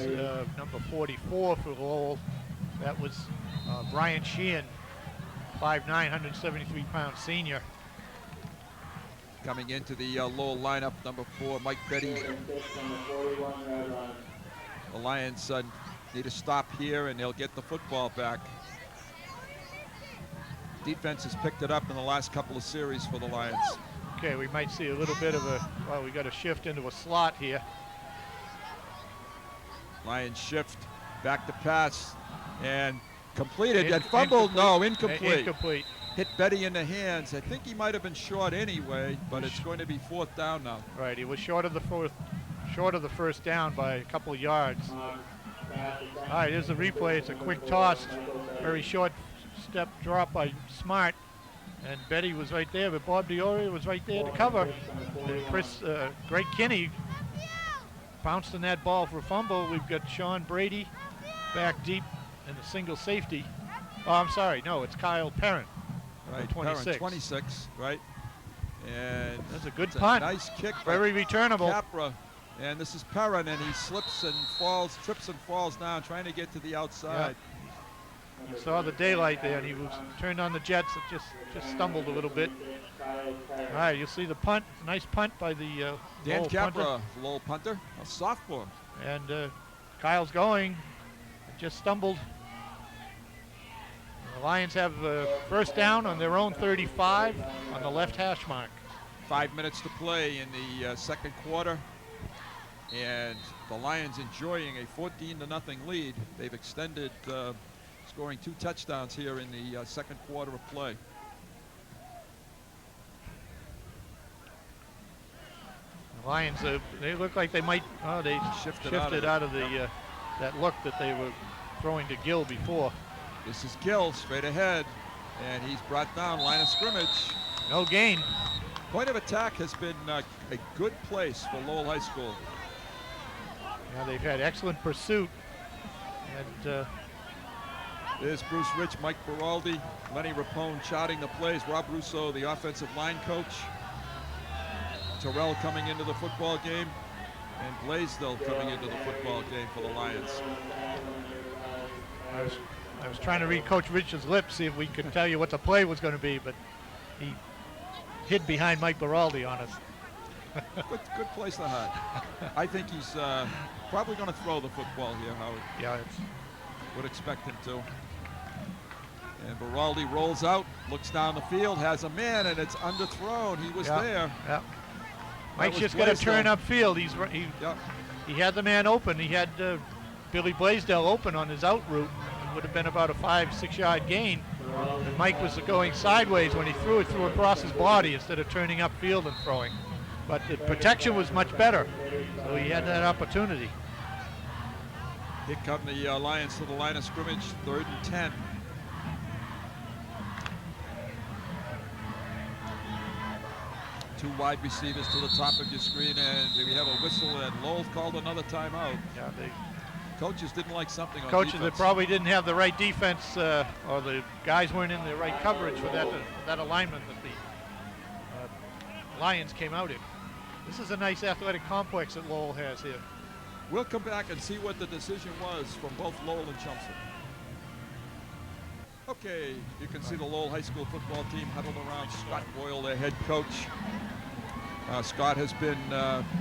number 44 for Lowell. That was Brian Sheehan, 5'9", 173-pound senior. Coming into the Lowell lineup, number 4, Mike Betty. The Lions need to stop here, and they'll get the football back. Defense has picked it up in the last couple of series for the Lions. Okay, we might see a little bit of a, well, we got to shift into a slot here. Lions shift, back to pass, and completed, and fumbled, no, incomplete. Incomplete. Hit Betty in the hands. I think he might have been short anyway, but it's going to be 4th down now. Right, he was short of the first down by a couple of yards. All right, here's the replay. It's a quick toss, very short step drop by Smart, and Betty was right there, but Bob Diori was right there to cover. And Greg Kinney bounced on that ball for a fumble. We've got Sean Brady back deep in the single safety. Oh, I'm sorry, no, it's Kyle Perrin. Right, 26. Perrin, 26, right? And that's a good punt. Nice kick. Very returnable. Capra. And this is Perrin, and he slips and falls, trips and falls down, trying to get to the outside. Yep. You saw the daylight there, and he was turned on the jets. It just stumbled a little bit. All right, you'll see the punt. Nice punt by the Dan Lowell Capra, punter. Lowell punter, a sophomore. And Kyle's going. It just stumbled. The Lions have first down on their own 35 on the left hash mark. 5 minutes to play in the second quarter. And the Lions enjoying a 14-0 lead. They've extended, scoring 2 touchdowns here in the second quarter of play. The Lions, they look like they might, they shifted out of the that look that they were throwing to Gill before. This is Gill straight ahead, and he's brought down, line of scrimmage. No gain. Point of attack has been a good place for Lowell High School. Yeah, they've had excellent pursuit. And there's Bruce Rich, Mike Beraldi, Lenny Rapone charting the plays, Rob Russo, the offensive line coach, Terrell coming into the football game, and Blaisdell coming into the football game for the Lions. I was trying to read Coach Rich's lips, see if we could tell you what the play was going to be, but he hid behind Mike Beraldi on us. Good place to hide. I think he's probably going to throw the football here, Howard. Yeah, would expect him to. And Beraldi rolls out, looks down the field, has a man, and it's underthrown. He was there. Yeah. Mike's just got to turn upfield. He had the man open. He had Billy Blaisdell open on his out route. It would have been about a 5-6 yard gain. And Mike was going sideways when he threw across his body instead of turning upfield and throwing. But the protection was much better, so he had that opportunity. Here come the Lions to the line of scrimmage, 3rd and 10. Two wide receivers to the top of your screen, and we have a whistle, and Lowell called another timeout. Yeah, coaches didn't like something on coaches defense. that probably didn't have the right defense, or the guys weren't in the right coverage for that alignment that the Lions came out in. This is a nice athletic complex that Lowell has here. We'll come back and see what the decision was from both Lowell and Chelmsford. Okay, you can see the Lowell High School football team huddled around Scott Boyle, their head coach. Scott has been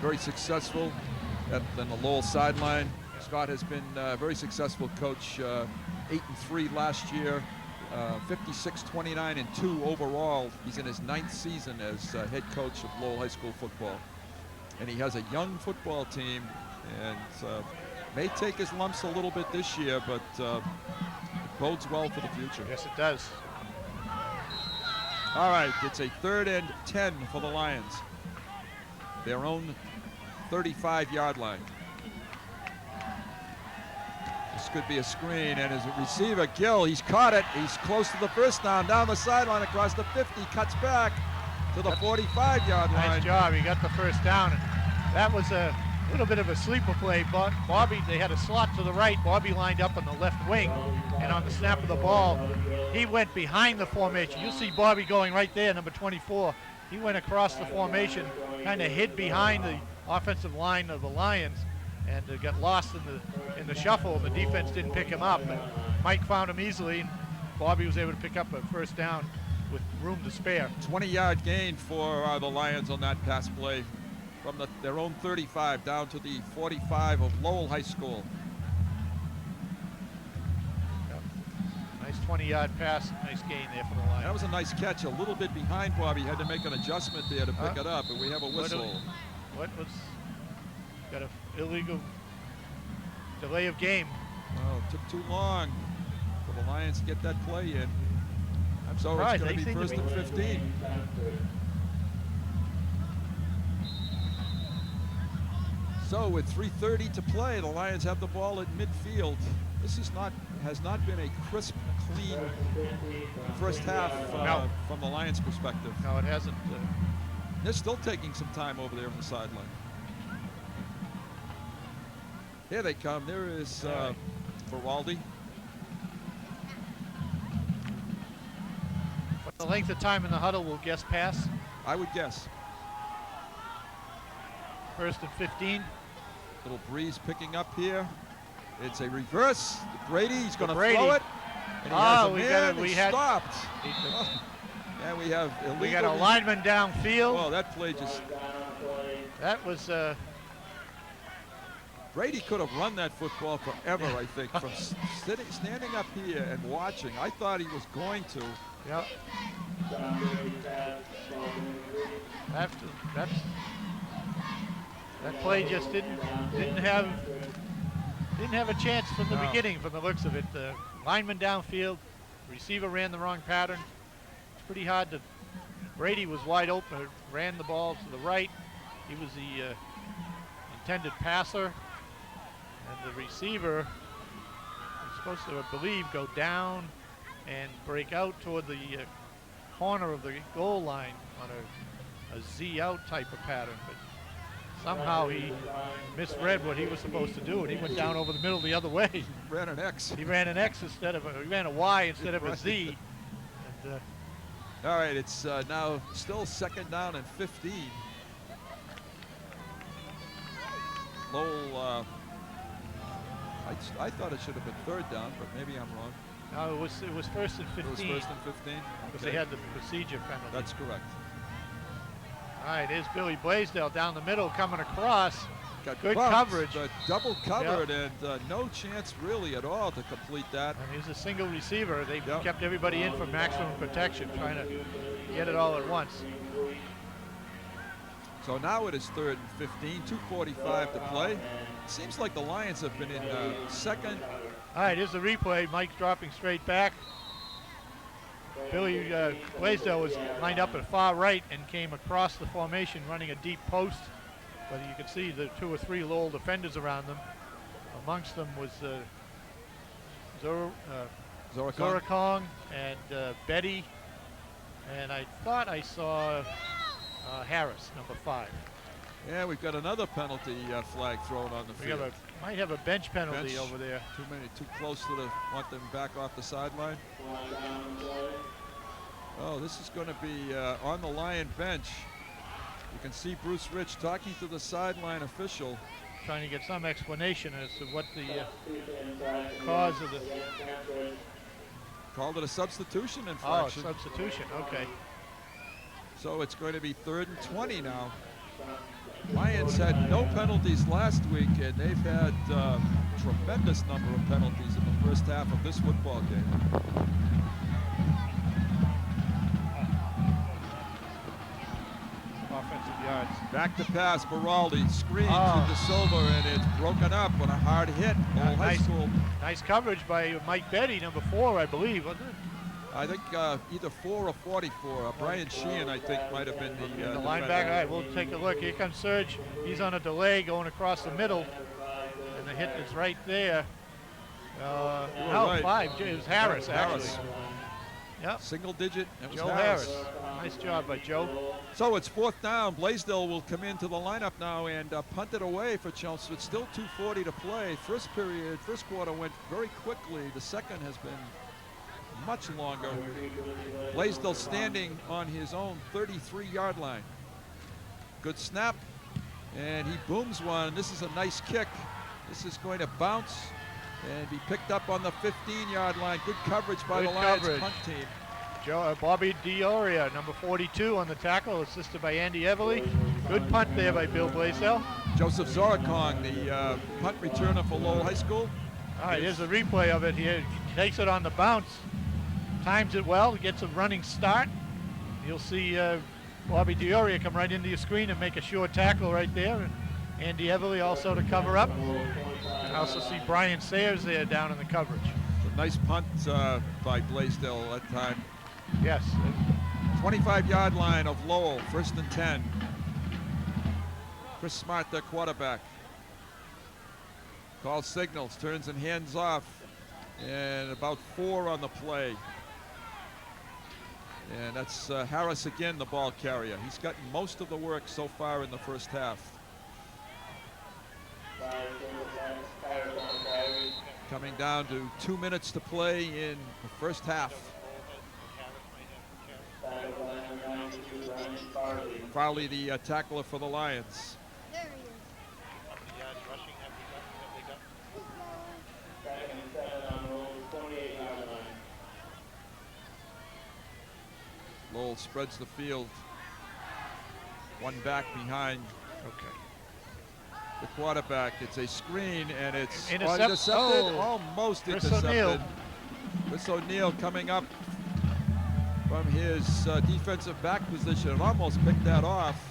very successful on the Lowell sideline. Scott has been a very successful coach, 8-3 last year, 56-29-2 overall. He's in his 9th season as head coach of Lowell High School football. And he has a young football team, and may take his lumps a little bit this year, but it bodes well for the future. Yes, it does. All right, it's a 3rd and 10 for the Lions. Their own 35-yard line. This could be a screen, and his receiver, Gill, he's caught it. He's close to the first down the sideline across the 50, cuts back to the 45-yard line. Nice job. He got the first down. That was A little bit of a sleeper play, but Bobby, they had a slot to the right. Bobby lined up on the left wing, and on the snap of the ball, he went behind the formation. You'll see Bobby going right there, number 24. He went across the formation, kind of hid behind the offensive line of the Lions, and got lost in the shuffle. The defense didn't pick him up, but Mike found him easily, and Bobby was able to pick up a first down with room to spare. 20-yard gain for the Lions on that pass play from their own 35 down to the 45 of Lowell High School. Yep. Nice 20-yard pass, nice gain there for the Lions. That was a nice catch, a little bit behind Bobby. Had to make an adjustment there to pick it up, and we have a whistle. What was, got an illegal delay of game. Well, it took too long for the Lions to get that play in. I'm So surprised. it's going to be first and 15. So with 3:30 to play, the Lions have the ball at midfield. This has not been a crisp, clean first half No. from the Lions' perspective. No, it hasn't. They're still taking some time over there on the sideline. Here they come. There is Feraldi. What the length of time in the huddle will guess pass? I would guess. First and 15. Little breeze picking up here. It's a reverse. Brady, he's going to Brady. throw it. And he has a we man. got it. He We had. stopped. And we have illegal. We got a lineman downfield. Well, that play just. That was. Brady could have run that football forever, I think, from standing up here and watching. I thought he was going to. Yeah. That play just didn't have a chance from the beginning, from the looks of it. The lineman downfield, receiver ran the wrong pattern. It's pretty hard to. Brady was wide open, ran the ball to the right. He was the intended passer, and the receiver was supposed to, I believe, go down and break out toward the corner of the goal line on a Z out type of pattern, but somehow he misread what he was supposed to do, and he went down over the middle the other way. He ran an X. He ran an X instead of he ran a Y instead of a Z. And, all right, it's now still second down and 15. Lowell, I thought it should have been third down, but maybe I'm wrong. no, it was first and 15. It was first and 15? Because Okay. they had the procedure penalty. That's correct. All right, here's Billy Blaisdell down the middle coming across. Got Good bumped, coverage. but double covered, and no chance really at all to complete that. And he's a single receiver. They Yep. kept everybody in for maximum protection, trying to get it all at once. So now it is third and 15, 2:45 to play. Seems like the Lions have been in second. All right, here's the replay. Mike's dropping straight back. Billy Blaisdell was lined up at far right and came across the formation running a deep post. But you can see the 2 or 3 Lowell defenders around them. Amongst them was Zorakong and Betty. And I thought I saw Harris, number 5. Yeah, we've got another penalty flag thrown on the We field. might have a bench penalty Bench. over there. Too close to want them back off the sideline. Oh, this is going to be on the Lion bench. You can see Bruce Rich talking to the sideline official. Trying to get some explanation as to what the cause of the. Called it a substitution Oh, infraction. substitution. Okay. So it's going to be third and 20 now. Lions had no penalties last week, and they've had tremendous number of penalties in the first half of this football game. Offensive yards. Back to pass, Beraldi, screen to De Silva, and it's broken up on a hard hit. Lowell High nice. School. Nice coverage by Mike Betty, number 4, I believe, wasn't it? I think either 4 or 44. Brian Sheehan, I think, might have been the The defender. linebacker. All right, we'll take a look. Here comes Serge. He's on a delay going across the middle, and the hit is right there. No, right. 5. It was Harris, Harris. actually. Yep. Single digit. It was Joe Harris. Harris. Nice job by Joe. So it's 4th down. Blaisdell will come into the lineup now and punt it away for Chelmsford. Still 2:40 to play. First quarter went very quickly. The second has been much longer. Blaisdell standing on his own 33-yard line. Good snap, and he booms one. This is a nice kick. This is going to bounce and be picked up on the 15-yard line. Good coverage by the Lions punt team. Bobby Dioria, number 42 on the tackle, assisted by Andy Everly. Good punt there by Bill Blaisdell. Joseph Zorakong, the punt returner for Lowell High School. All right, here's a replay of it here. He takes it on the bounce, times it well, gets a running start. You'll see Bobby Dioria come right into your screen and make a short tackle right there. And Andy Everly also to cover up. I also see Brian Sayers there down in the coverage. A nice punt by Blaisdell that time. Yes. 25-yard line of Lowell, 1st and 10. Chris Smart, their quarterback. Calls signals, turns and hands off, and about 4 on the play. And that's Harris again, the ball carrier. He's gotten most of the work so far in the first half. Coming down to 2 minutes to play in the first half. Farley, the tackler for the Lions. There he is. Lowell spreads the field. One back behind. Okay. The quarterback. It's a screen and it's Intercepted. Almost Chris intercepted. O'Neill. Chris O'Neill coming up from his defensive back position and almost picked that off.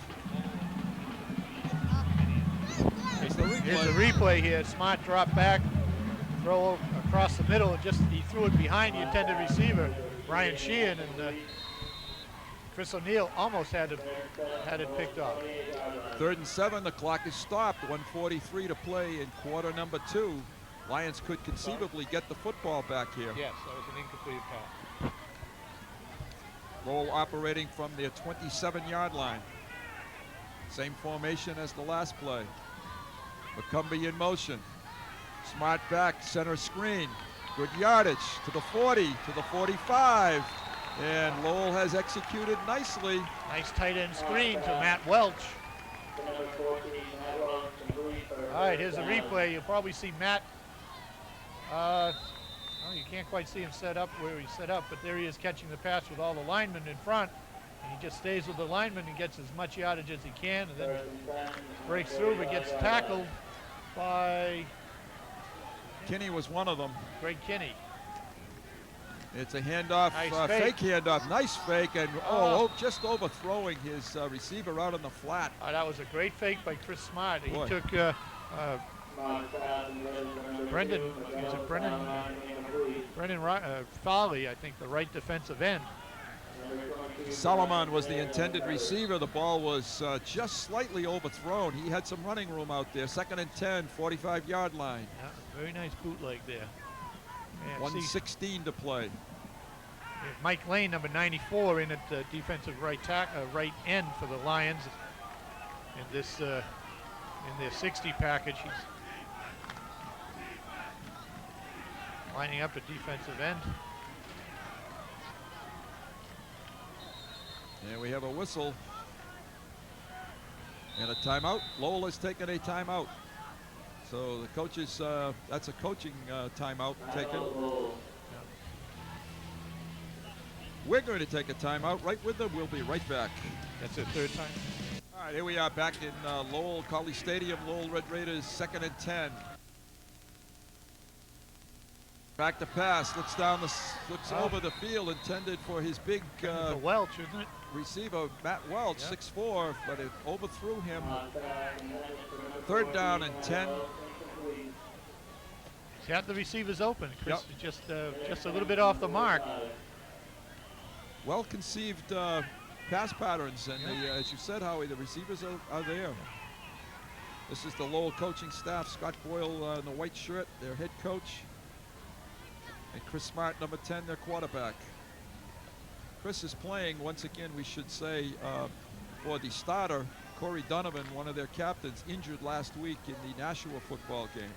Here's the replay here. Smart drop back, throw across the middle, and he threw it behind the intended receiver, Brian Sheehan, and Chris O'Neill almost had it picked off. 3rd and 7, the clock is stopped. 1:43 to play in quarter number 2. Lions could conceivably get the football back here. Yes, that was an incomplete pass. Lowell operating from their 27-yard line. Same formation as the last play. McCumbee in motion. Smart back, center screen. Good yardage to the 40, to the 45. And Lowell has executed nicely. Nice tight end screen to Matt Welch. All right, here's the replay. You'll probably see Matt. You can't quite see him set up where he's set up, but there he is catching the pass with all the linemen in front. And he just stays with the linemen and gets as much yardage as he can, and then breaks through, but gets tackled by Kinney was one of them. Greg Kinney. It's a handoff, Nice fake handoff, nice fake, and just overthrowing his receiver out on the flat. That was a great fake by Chris Smart. He Boy. took Brendan Farley, I think, the right defensive end. Solomon was the intended receiver. The ball was just slightly overthrown. He had some running room out there. 2nd and 10, 45-yard line. Yeah, very nice bootleg there. Man, 1:16 to play. Mike Lane, number 94, in at defensive right end for the Lions. In this, in their 60 package, he's lining up at defensive end. And we have a whistle and a timeout. Lowell has taken a timeout. So the coaches, that's a coaching timeout taken. We're going to take a timeout right with them. We'll be right back. That's their 3rd time. All right, here we are back in Lowell College Stadium. Lowell Red Raiders, 2nd and 10. Back to pass, looks over the field, intended for his big Welch, isn't it? receiver, Matt Welch, Yeah. 6'4", but it overthrew him. 3rd down and 10. He's got the receivers open. Chris Yep. is just a little bit off the mark. Well-conceived pass patterns, and as you said, Howie, the receivers are there. This is the Lowell coaching staff. Scott Boyle in the white shirt, their head coach. And Chris Smart, number 10, their quarterback. Chris is playing, once again, we should say, for the starter, Corey Donovan, one of their captains, injured last week in the Nashua football game.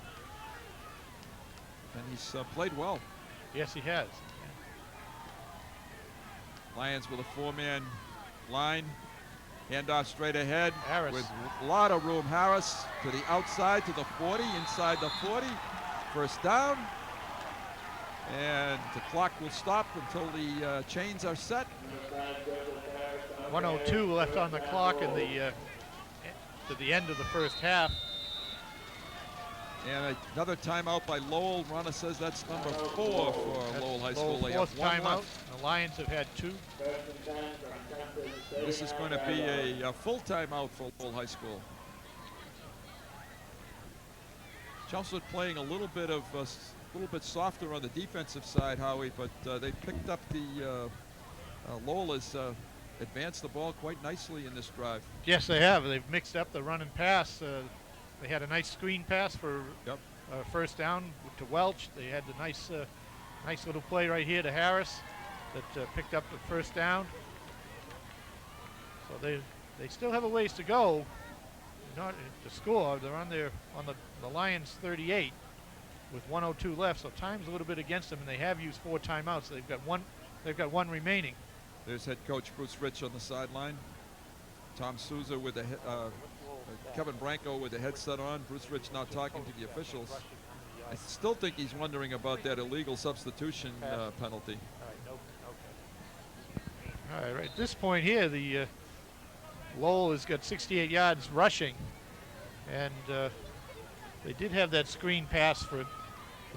And he's played well. Yes, he has. Lions with a four-man line. Handoff straight ahead. Harris. With a lot of room. Harris to the outside, to the 40, inside the 40. First down. And the clock will stop until the chains are set. 1:02 left on the clock in the to the end of the first half. And another timeout by Lowell. Rana says that's number 4 for That's Lowell High School. They fourth have one timeout. left. The Lions have had 2. This is going to be a full timeout for Lowell High School. Chelmsford playing a little bit softer on the defensive side, Howie, but they picked up the Lowell has advanced the ball quite nicely in this drive. Yes, they have. They've mixed up the run and pass. They had a nice screen pass for first down to Welch. They had the nice little play right here to Harris that picked up the first down. So they still have a ways to go. Not to score. They're on the Lions 38 with 1:02 left. So time's a little bit against them, and they have used 4 timeouts. They've got one remaining. There's head coach Bruce Rich on the sideline. Tom Souza with the Kevin Branco with the headset on. Bruce Rich now talking to the officials. I still think he's wondering about that illegal substitution penalty. All right, at this point here, the Lowell has got 68 yards rushing, and they did have that screen pass for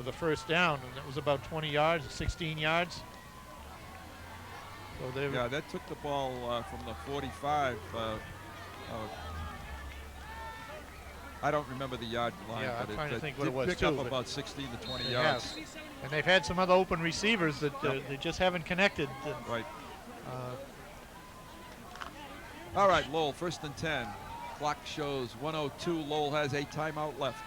the first down, and that was about 20 yards, 16 yards. So yeah, that took the ball from the 45. I don't remember the yard line, Yeah, but I'm trying to think what did it was pick too, up but about 16 to 20 they yards. have. And they've had some other open receivers that they just haven't connected. Right. All right, Lowell, 1st and 10. Clock shows 1:02. Lowell has a timeout left.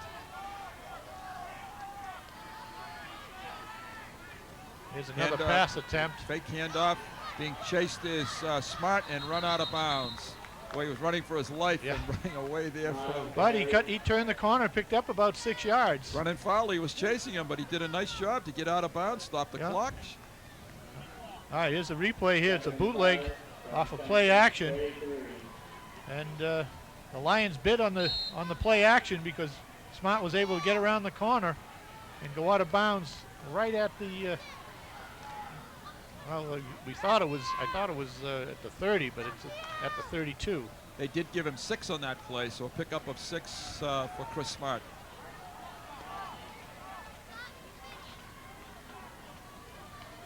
Here's another Handoff. pass attempt. Fake handoff. Being chased is Smart and run out of bounds. Boy, he was running for his life and running away there from. But he turned the corner, picked up about 6 yards. Running Farley was chasing him, but he did a nice job to get out of bounds, stop the clock. All right, here's a replay here. It's a bootleg off of play action. And the Lions bid on the play action because Smart was able to get around the corner and go out of bounds right at the I thought it was at the 30, but it's at the 32. They did give him 6 on that play, so a pickup of 6 for Chris Smart.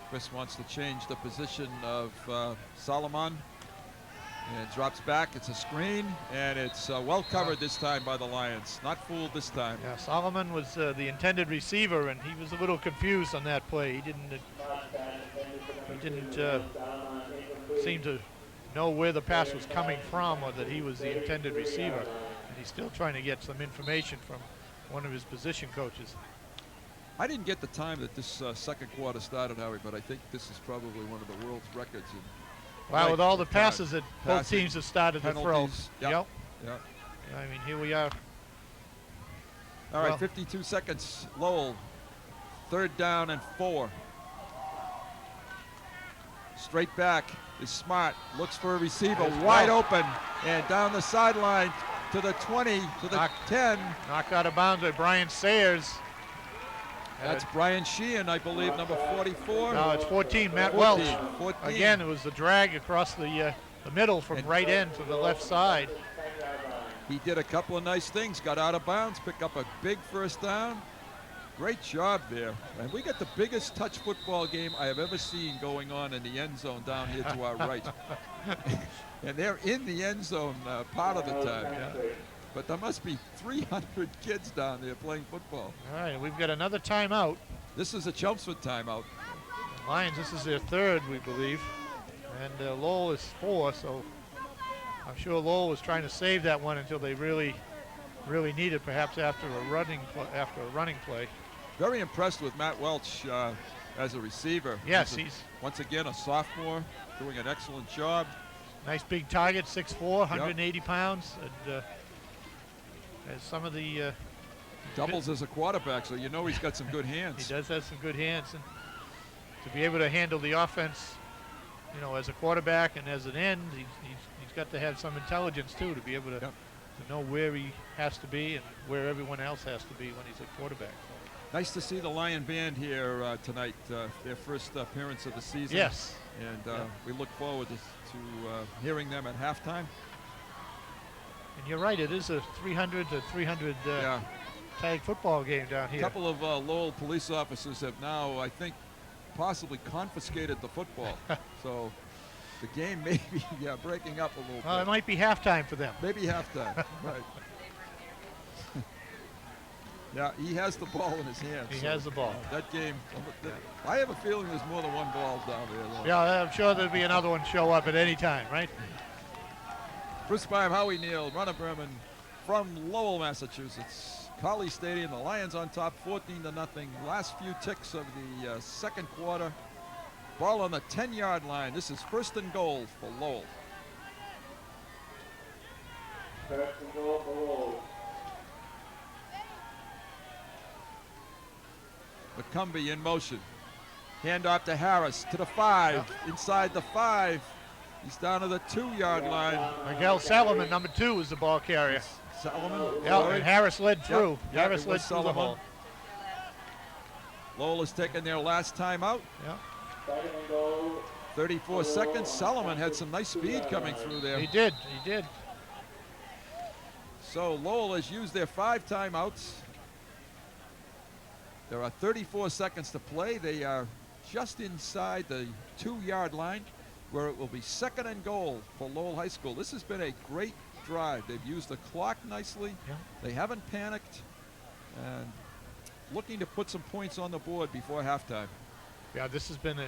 Chris wants to change the position of Solomon, and drops back. It's a screen, and it's well covered this time by the Lions. Not fooled this time. Yeah, Solomon was the intended receiver, and he was a little confused on that play. He didn't seem to know where the pass was coming from or that he was the intended receiver. And he's still trying to get some information from one of his position coaches. I didn't get the time that this second quarter started, Howie, but I think this is probably one of the world's records. Wow, with all the passes that both teams have started to throw. Yep. I mean, here we are. All right, 52 seconds. Lowell, 3rd down and 4. Straight back is Smart. Looks for a receiver, wide open, and down the sideline to the 20, to the 10. Knocked out of bounds by Brian Sayers. That's Brian Sheehan, I believe, number 44. No, it's 14, Matt Welch. 14. Again, it was the drag across the middle from right end to the left side. He did a couple of nice things, got out of bounds, picked up a big first down. Great job there. And we got the biggest touch football game I have ever seen going on in the end zone down here to our right. And they're in the end zone part of the time. But there must be 300 kids down there playing football. All right, we've got another timeout. This is a Chelmsford timeout. Lions, this is their 3rd, we believe. And Lowell is 4, so I'm sure Lowell was trying to save that one until they really need it, perhaps after a running play. Very impressed with Matt Welch as a receiver. Yes, he's once again a sophomore, doing an excellent job. nice big target, 6'4", 180 pounds. And as some of the Doubles as a quarterback, so you know he's got some good hands. he does have some good hands, and to be able to handle the offense, you know, as a quarterback and as an end, he's got to have some intelligence too, to be able to know where he has to be and where everyone else has to be when he's a quarterback. Nice to see the Lion Band here tonight, their first appearance of the season. Yes. And we look forward to hearing them at halftime. And you're right, it is a 300 to 300 tag football game down here. A couple of Lowell police officers have now, I think, possibly confiscated the football. So the game may be breaking up a little bit. It might be halftime for them. Maybe halftime, right. Yeah, he has the ball in his hands. He has the ball. That game, I have a feeling there's more than one ball down there. Yeah, I'm sure there'll be another one show up at any time, right? Bruce Byam, Howie Neal, Runner Berman from Lowell, Massachusetts. Colley Stadium, the Lions on top, 14-0. Last few ticks of the second quarter. Ball on the 10-yard line. This is first and goal for Lowell. First and goal for Lowell. McCumbee in motion. Handoff to Harris to the 5. Inside the 5. He's down to the 2-yard line. Miguel Salomon, number 2, is the ball carrier. Solomon. Yeah, and Harris led through. Yep, Harris led through the ball. Lowell has taken their last timeout. Yeah. Second and goal. 34 seconds. Solomon had some nice speed coming through there. He did. So Lowell has used their 5 timeouts. There are 34 seconds to play. They are just inside the 2-yard line, where it will be second and goal for Lowell High School. This has been a great drive. They've used the clock nicely. Yeah. They haven't panicked, and looking to put some points on the board before halftime. Yeah, this has been a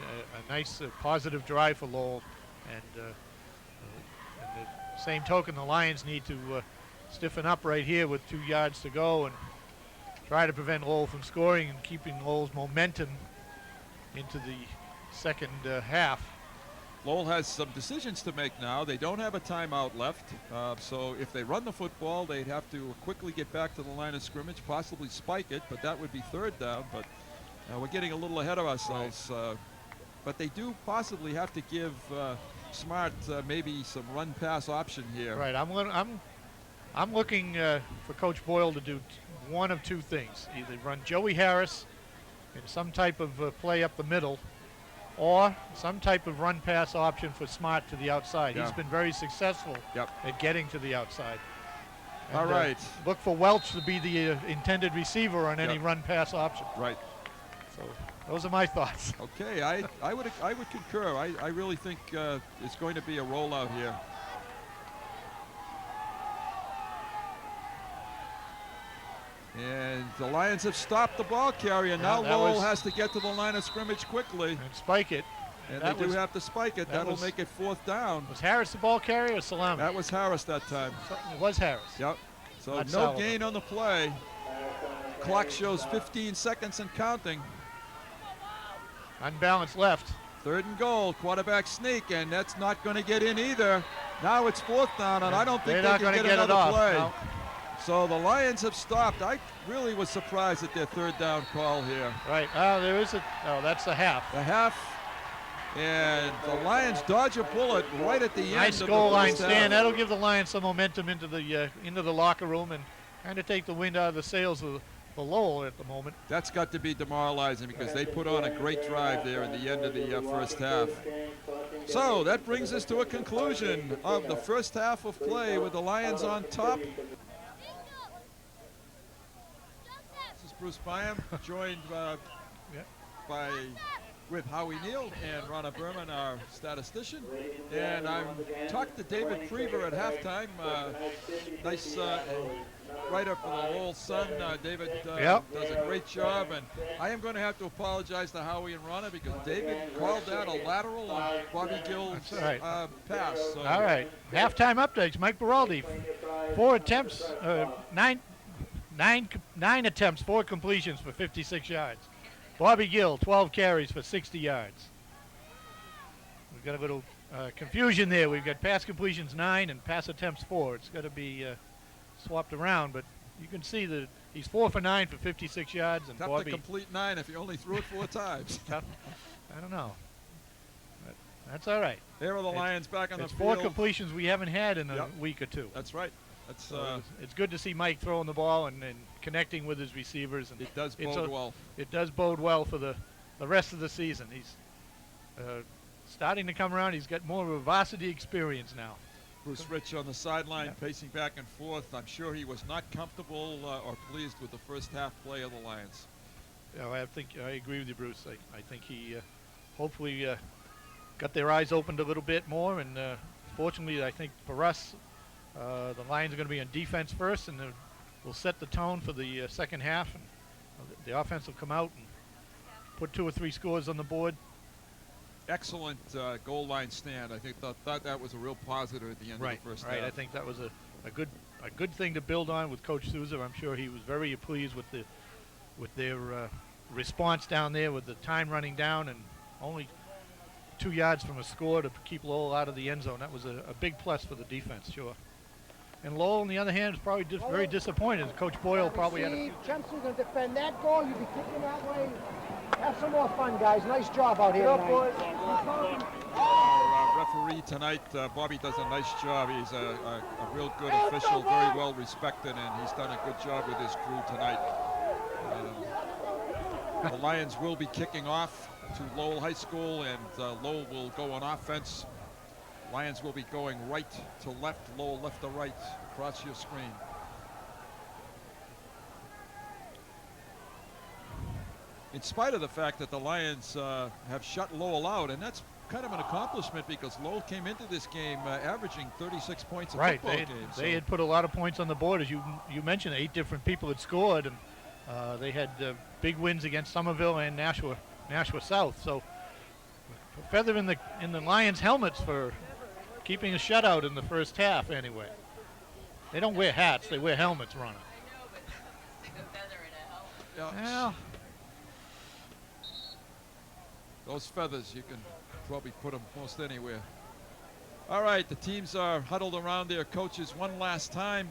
nice positive drive for Lowell, and the same token, the Lions need to stiffen up right here with 2 yards to go and try to prevent Lowell from scoring and keeping Lowell's momentum into the second half. Lowell has some decisions to make now. They don't have a timeout left, so if they run the football, they'd have to quickly get back to the line of scrimmage, possibly spike it, but that would be 3rd down. But we're getting a little ahead of ourselves. But they do possibly have to give Smart maybe some run-pass option here. Right. I'm looking for Coach Boyle to do one of 2 things: either run Joey Harris in some type of play up the middle, or some type of run-pass option for Smart to the outside. Yeah. He's been very successful at getting to the outside. And, All right. Look for Welch to be the intended receiver on any run-pass option. Right. So those are my thoughts. Okay, I would concur. I really think it's going to be a rollout here. And the Lions have stopped the ball carrier. Now Lowell has to get to the line of scrimmage quickly. And spike it. And they do have to spike it. That'll make it 4th down. Was Harris the ball carrier or Salami? That was Harris that time. It was Harris. Yep. So Not no Solomon. gain on the play. Clock shows 15 seconds and counting. Unbalanced left. 3rd and goal. Quarterback sneak, and that's not going to get in either. Now it's 4th down, and I don't think they can get another play. No. So the Lions have stopped. I really was surprised at their 3rd down call here. Right. There is that's the half. The half, and the Lions dodge a bullet right at the end Nice of goal the line first half. stand. That'll give the Lions some momentum into the locker room and kind of take the wind out of the sails of Lowell at the moment. That's got to be demoralizing because they put on a great drive there at the end of the first half. So that brings us to a conclusion of the first half of play with the Lions on top. This is Bruce Byam, joined with Howie Neal and Ronna Berman, our statistician. And I'm talked to David Prever at halftime. Nice writer for the Lowell Sun. David does a great job. And I am going to have to apologize to Howie and Ronna because David called that a lateral on Bobby Gill's pass. So. All right. Halftime updates. Mike Baraldi, 4 attempts, 9 attempts, 4 completions for 56 yards. Bobby Gill, 12 carries for 60 yards. We've got a little confusion there. We've got pass completions 9 and pass attempts 4. It's got to be swapped around, but you can see that he's 4 for 9 for 56 yards. And Tough Bobby, to complete 9 if you only threw it 4 times. tough. I don't know. But that's all right. There are the Lions back on the It's field. 4 completions we haven't had in a Yep. week or two. That's right. That's So it's good to see Mike throwing the ball and connecting with his receivers. And it does it's bode well. It does bode well for the rest of the season. He's starting to come around. He's got more of a varsity experience now. Bruce Rich on the sideline, Yeah. pacing back and forth. I'm sure he was not comfortable or pleased with the first half play of the Lions. I think I agree with you, Bruce. I think he hopefully got their eyes opened a little bit more. And fortunately, I think for us, the Lions are going to be on defense first, and we'll set the tone for the second half. And the offense will come out and put 2 or 3 scores on the board. Excellent goal line stand. I think thought that was a real positive at the end of the first half. I think that was a good thing to build on with Coach Souza. I'm sure he was very pleased with their response down there, with the time running down and only 2 yards from a score to keep Lowell out of the end zone. That was a big plus for the defense, sure. And Lowell, on the other hand, is probably very disappointed. Coach Boyle probably had a Chempsey's going to defend that goal. You be kicking that way. Have some more fun, guys. Nice job out here tonight. Our referee tonight, Bobby, does a nice job. He's a real good official, very well respected, and he's done a good job with his crew tonight. The Lions will be kicking off to Lowell High School, and Lowell will go on offense. Lions will be going right to left, Lowell left to right, across your screen. In spite of the fact that the Lions have shut Lowell out, and that's kind of an accomplishment because Lowell came into this game averaging 36 points a football game. They had put a lot of points on the board, as you mentioned. 8 different people had scored, and they had big wins against Somerville and Nashua South. So a feather in the Lions' helmets for keeping a shutout in the first half. Anyway, they don't wear hats; they wear helmets, Ronald. Well, those feathers, you can probably put them most anywhere. All right, the teams are huddled around their coaches one last time.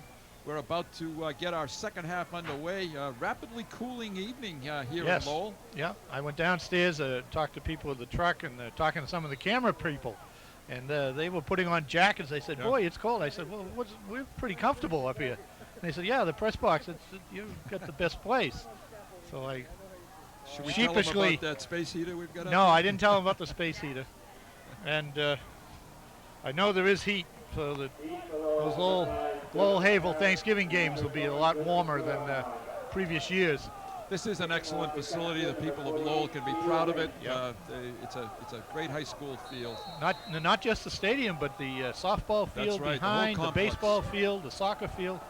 We're about to get our second half underway. Rapidly cooling evening here in Lowell. Yeah, I went downstairs, talked to people at the truck, and talking to some of the camera people. And they were putting on jackets. They said, "Boy, it's cold." I said, "Well, we're pretty comfortable up here." And they said, "Yeah, the press box. You've got the best place." So I Should we sheepishly tell them about that space heater we've got? No, I didn't tell them about the space heater. And I know there is heat, so that those Lowell Havel Thanksgiving games will be a lot warmer than previous years. This is an excellent facility. The people of Lowell can be proud of it. Yep. It's a great high school field. Not just the stadium, but the softball field right, the whole behind, the complex. baseball field, the soccer field.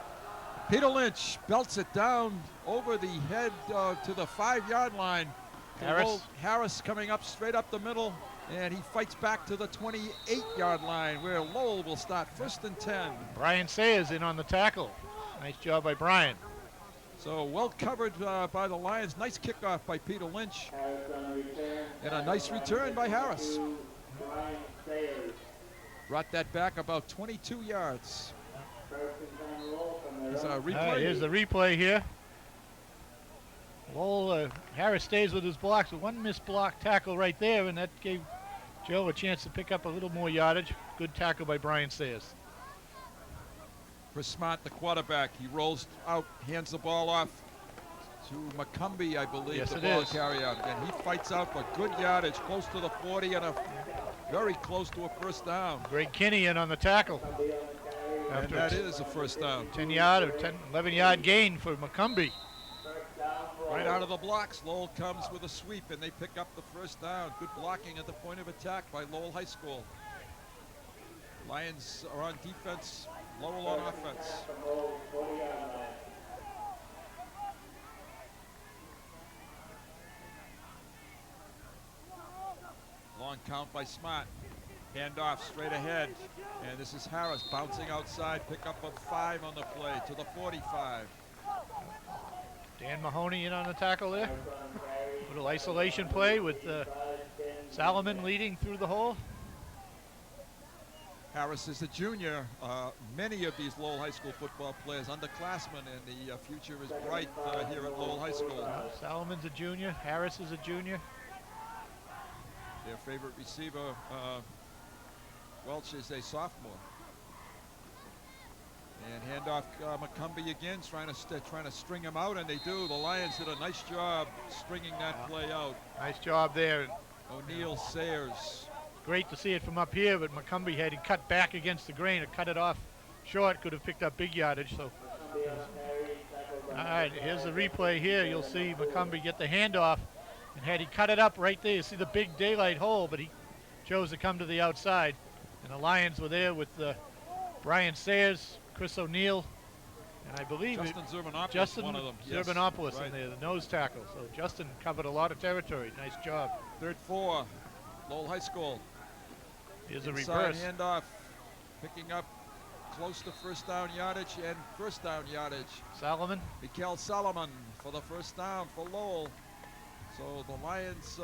Peter Lynch belts it down over the head to the 5-yard line. Harris coming up straight up the middle, and he fights back to the 28-yard line where Lowell will start 1st and 10. Brian Sayers in on the tackle. Nice job by Brian. So well covered by the Lions. Nice kickoff by Peter Lynch. And a nice return by Harris. Brought that back about 22 yards. Here's our replay. Here's the replay here. Lowell, Harris stays with his blocks. One missed block tackle right there, and that gave Joe a chance to pick up a little more yardage. Good tackle by Brian Sayers. Chris Smart, the quarterback, he rolls out, hands the ball off to McCumbee, I believe, Yes, the it ball is. carrier. And he fights out for good yardage, close to the 40 and very close to a first down. Greg Kinney in on the tackle. And After that is a first down. 10-yard or 11-yard gain for McCumbee. Right out of the blocks, Lowell comes with a sweep, and they pick up the first down. Good blocking at the point of attack by Lowell High School. Lions are on defense, Lowell on offense. Long count by Smart. Handoff straight ahead. And this is Harris bouncing outside, pick up a 5 on the play to the 45. Dan Mahoney in on the tackle there. Little isolation play with Salomon leading through the hole. Harris is a junior. Many of these Lowell High School football players, underclassmen, and the future is bright here at Lowell High School. Salomon's a junior. Harris is a junior. Their favorite receiver, Welch, is a sophomore. And handoff McCumbee again, trying to string him out, and they do. The Lions did a nice job stringing that play out. Nice job there. O'Neill, Sayers. Great to see it from up here, but McCumbee had to cut back against the grain and cut it off short. Could have picked up big yardage. So, all right, here's the replay here. You'll see McCumbee get the handoff, and had he cut it up right there, you see the big daylight hole, but he chose to come to the outside. And the Lions were there with Brian Sayers, Chris O'Neill, and I believe Justin Zerbanopoulos, Justin one of them. Yes, Zerbanopoulos right in there, the nose tackle. So Justin covered a lot of territory. Nice job. 3rd 4, Lowell High School. Here's a Inside reverse. handoff, picking up close to first down yardage and first down yardage. Salomon. Mikael Solomon for the first down for Lowell. So the Lions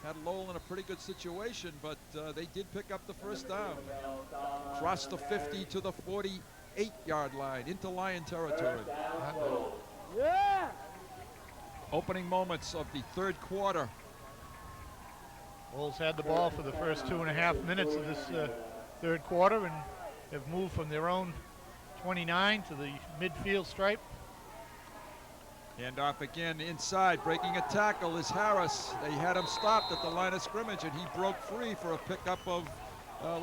had Lowell in a pretty good situation, but they did pick up the first down. Crossed the 50 to the 48-yard line into Lion territory. Opening moments of the 3rd quarter. Wolves had the ball for the first 2.5 minutes of this 3rd quarter and have moved from their own 29 to the midfield stripe. Handoff again inside, breaking a tackle is Harris. They had him stopped at the line of scrimmage, and he broke free for a pickup of,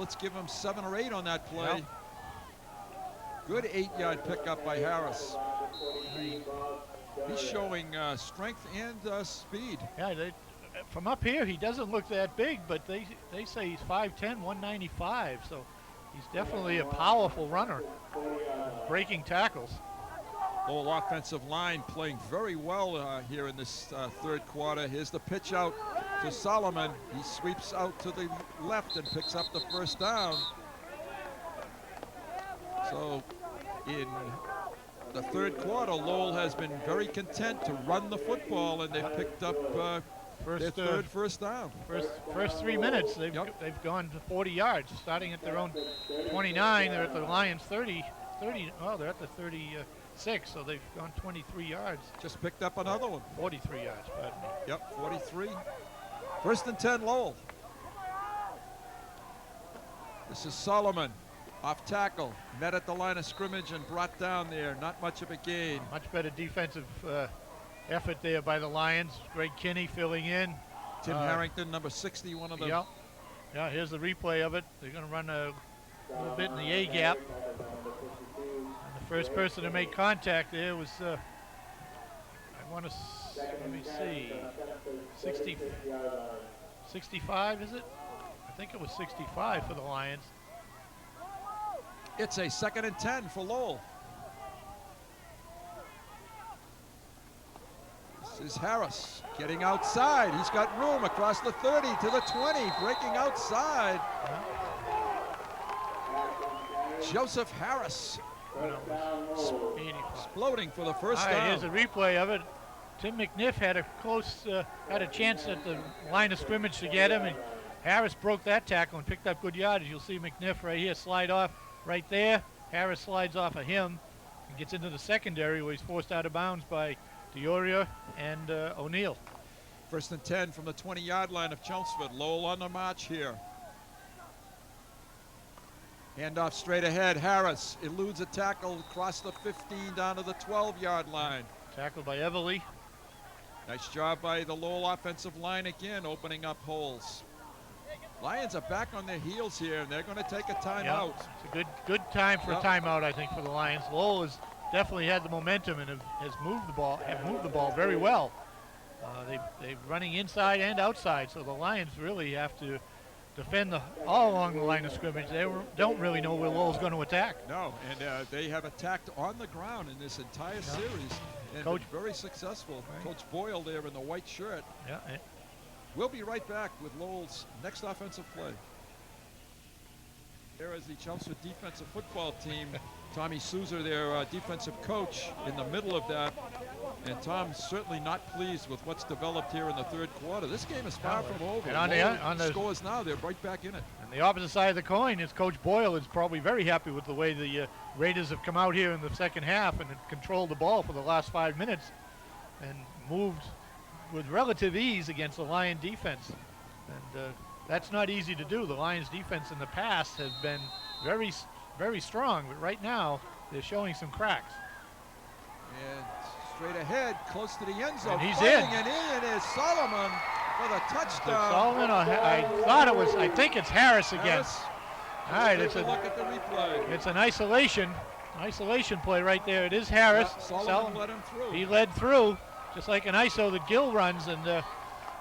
let's give him 7 or 8 on that play. Yep. Good 8-yard pickup by Harris. He's showing strength and speed. Yeah, from up here, he doesn't look that big, but they say he's 5'10", 195, so he's definitely a powerful runner, breaking tackles. Lowell offensive line playing very well here in this 3rd quarter. Here's the pitch out to Solomon. He sweeps out to the left and picks up the first down. So in the 3rd quarter, Lowell has been very content to run the football, and they've picked up their 3rd first down. First 3 minutes, they've gone to 40 yards, starting at their own 29. They're at the Lions 30. Well, they're at the 36, so they've gone 23 yards. Just picked up another one. 43 yards, pardon me. Yep, 43. 1st and 10, Lowell. This is Solomon, off tackle, met at the line of scrimmage and brought down there. Not much of a gain. Much better defensive effort there by the Lions. Greg Kinney filling in. Tim Harrington, number 60, one of them. Yeah, here's the replay of it. They're going to run a little bit in the A gap. And the first person to make contact there was, let me see, 65, is it? I think it was 65 for the Lions. It's a 2nd and 10 for Lowell. This is Harris getting outside. He's got room across the 30 to the 20, breaking outside. Joseph Harris exploding for the first down. Here's a replay of it. Tim McNiff had a chance at the line of scrimmage to get him, and Harris broke that tackle and picked up good yardage. You'll see McNiff right here slide off right there. Harris slides off of him and gets into the secondary where he's forced out of bounds by Dioria and O'Neill. 1st and 10 from the 20-yard line of Chelmsford. Lowell on the march here. Handoff straight ahead. Harris eludes a tackle across the 15 down to the 12-yard line. Tackled by Everly. Nice job by the Lowell offensive line again, opening up holes. Lions are back on their heels here, and they're going to take a timeout. It's a good time for a timeout, I think, for the Lions. Lowell has definitely had the momentum and have moved the ball very well. They're running inside and outside, so the Lions really have to defend all along the line of scrimmage. They don't really know where Lowell's going to attack. No, and they have attacked on the ground in this entire series and been very successful. Right. Coach Boyle there in the white shirt. Yeah. We'll be right back with Lowell's next offensive play. There is the Chelmsford defensive football team. Tommy Souza, their defensive coach, in the middle of that. And Tom's certainly not pleased with what's developed here in the third quarter. This game is far from over. And on the scores now, they're right back in it. On the opposite side of the coin is Coach Boyle is probably very happy with the way the Raiders have come out here in the second half and have controlled the ball for the last 5 minutes and moved with relative ease against the Lion defense. And that's not easy to do. The Lions defense in the past has been very, very strong, but right now they're showing some cracks. And straight ahead, close to the end zone. And he's fighting, in. And in is Solomon for the touchdown. Solomon, I think it's Harris again. Harris. All right, Let's take a look at the replay. it's an isolation play right there. It is Harris. Yeah, Solomon led him through. He led through, just like an ISO that Gill runs, and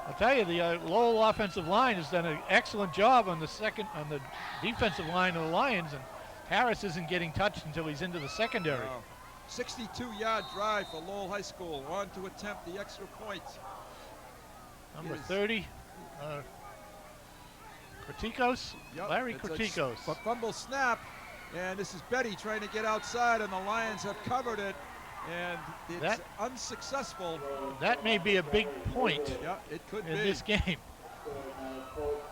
I'll tell you, the Lowell offensive line has done an excellent job on the defensive line of the Lions, and Harris isn't getting touched until he's into the secondary. Wow. 62-yard drive for Lowell High School. On to attempt the extra point. Number 30, Kritikos, Yep, Larry it's a Kritikos. fumble snap, and this is Betty trying to get outside, and the Lions have covered it, and it's unsuccessful. That may be a big point Yeah, it could in be. this game.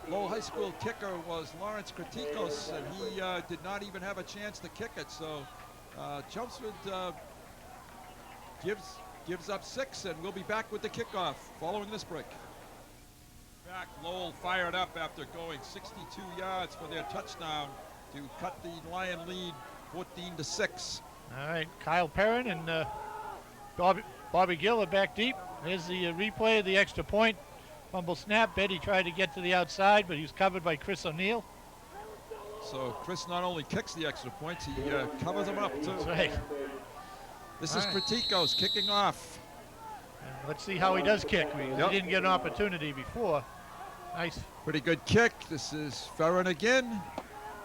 Lowell High School kicker was Lawrence Kritikos, and he did not even have a chance to kick it. So Chelmsford gives up 6, and we'll be back with the kickoff following this break. Back, Lowell fired up after going 62 yards for their touchdown to cut the Lion lead 14-6. All right, Kyle Perrin and Bobby Gill are back deep. Here's the replay of the extra point. Fumble snap. Betty tried to get to the outside, but he was covered by Chris O'Neill. So Chris not only kicks the extra points, he covers them up too. That's right. This is Kritikos kicking off. And let's see how he does kick. He didn't get an opportunity before. Nice. Pretty good kick. This is Ferrin again.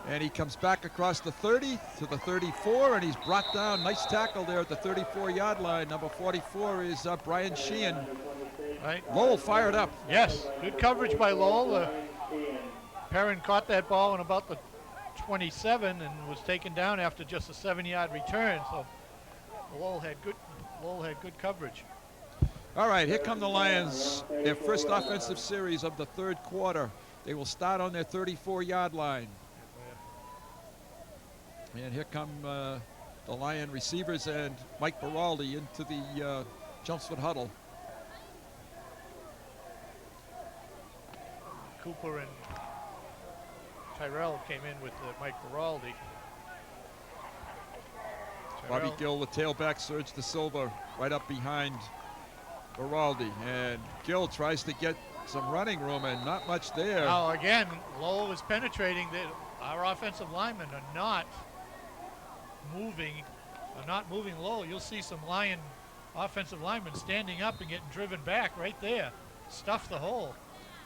And he comes back across the 30 to the 34, and he's brought down. Nice tackle there at the 34-yard line. Number 44 is Brian Sheehan. Right. Lowell fired up. Yes, good coverage by Lowell. Perrin caught that ball in about the 27 and was taken down after just a 7-yard return. So Lowell had good coverage. All right, here come the Lions. Their first offensive series of the third quarter. They will start on their 34-yard line. And here come the Lion receivers and Mike Baraldi into the Chelmsford huddle. Cooper and Tyrell came in with Mike Baraldi. Bobby Gill, the tailback, Serge De Silva right up behind Baraldi. And Gill tries to get some running room and not much there. Now again, Lowell is penetrating. Our offensive linemen are not moving Lowell. You'll see some Lion offensive linemen standing up and getting driven back right there. Stuff the hole.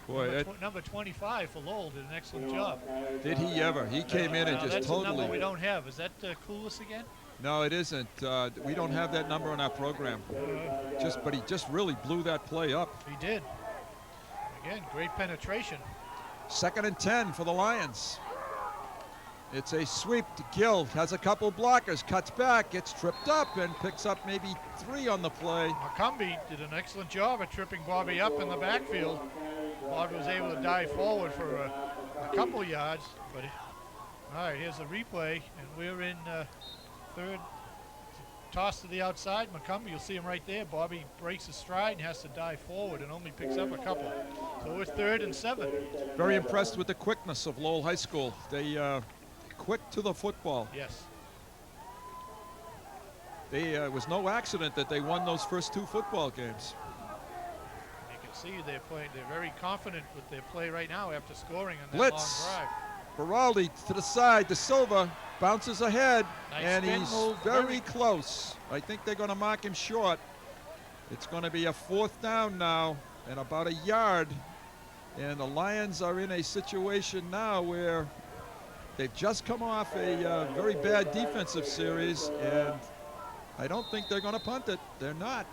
Boy, Number 25 for Lowell did an excellent job. did he ever? He came in and just that's totally. a number we don't have. Is that Clueless again? No, it isn't. We don't have that number in our program. But he just really blew that play up. He did. Again, great penetration. 2nd and 10 for the Lions. It's a sweep to Gill. Has a couple blockers. Cuts back. Gets tripped up and picks up maybe 3 on the play. McCumbee did an excellent job at tripping Bobby up in the backfield. Bobby was able to dive forward for a couple yards. But all right, here's the replay, and we're in third. Toss to the outside. McCumbee, you'll see him right there. Bobby breaks his stride and has to dive forward and only picks up a couple. So we're 3rd and 7. Very impressed with the quickness of Lowell High School. They quick to the football. Yes. It was no accident that they won those first 2 football games. You can see they're very confident with their play right now after scoring on that Blitz. long drive. Baraldi to the side. De Silva bounces ahead, Nice and spin he's move, very close. I think they're going to mark him short. It's going to be a 4th down now and about a yard. And the Lions are in a situation now where they've just come off a very bad defensive series, and I don't think they're going to punt it. They're not.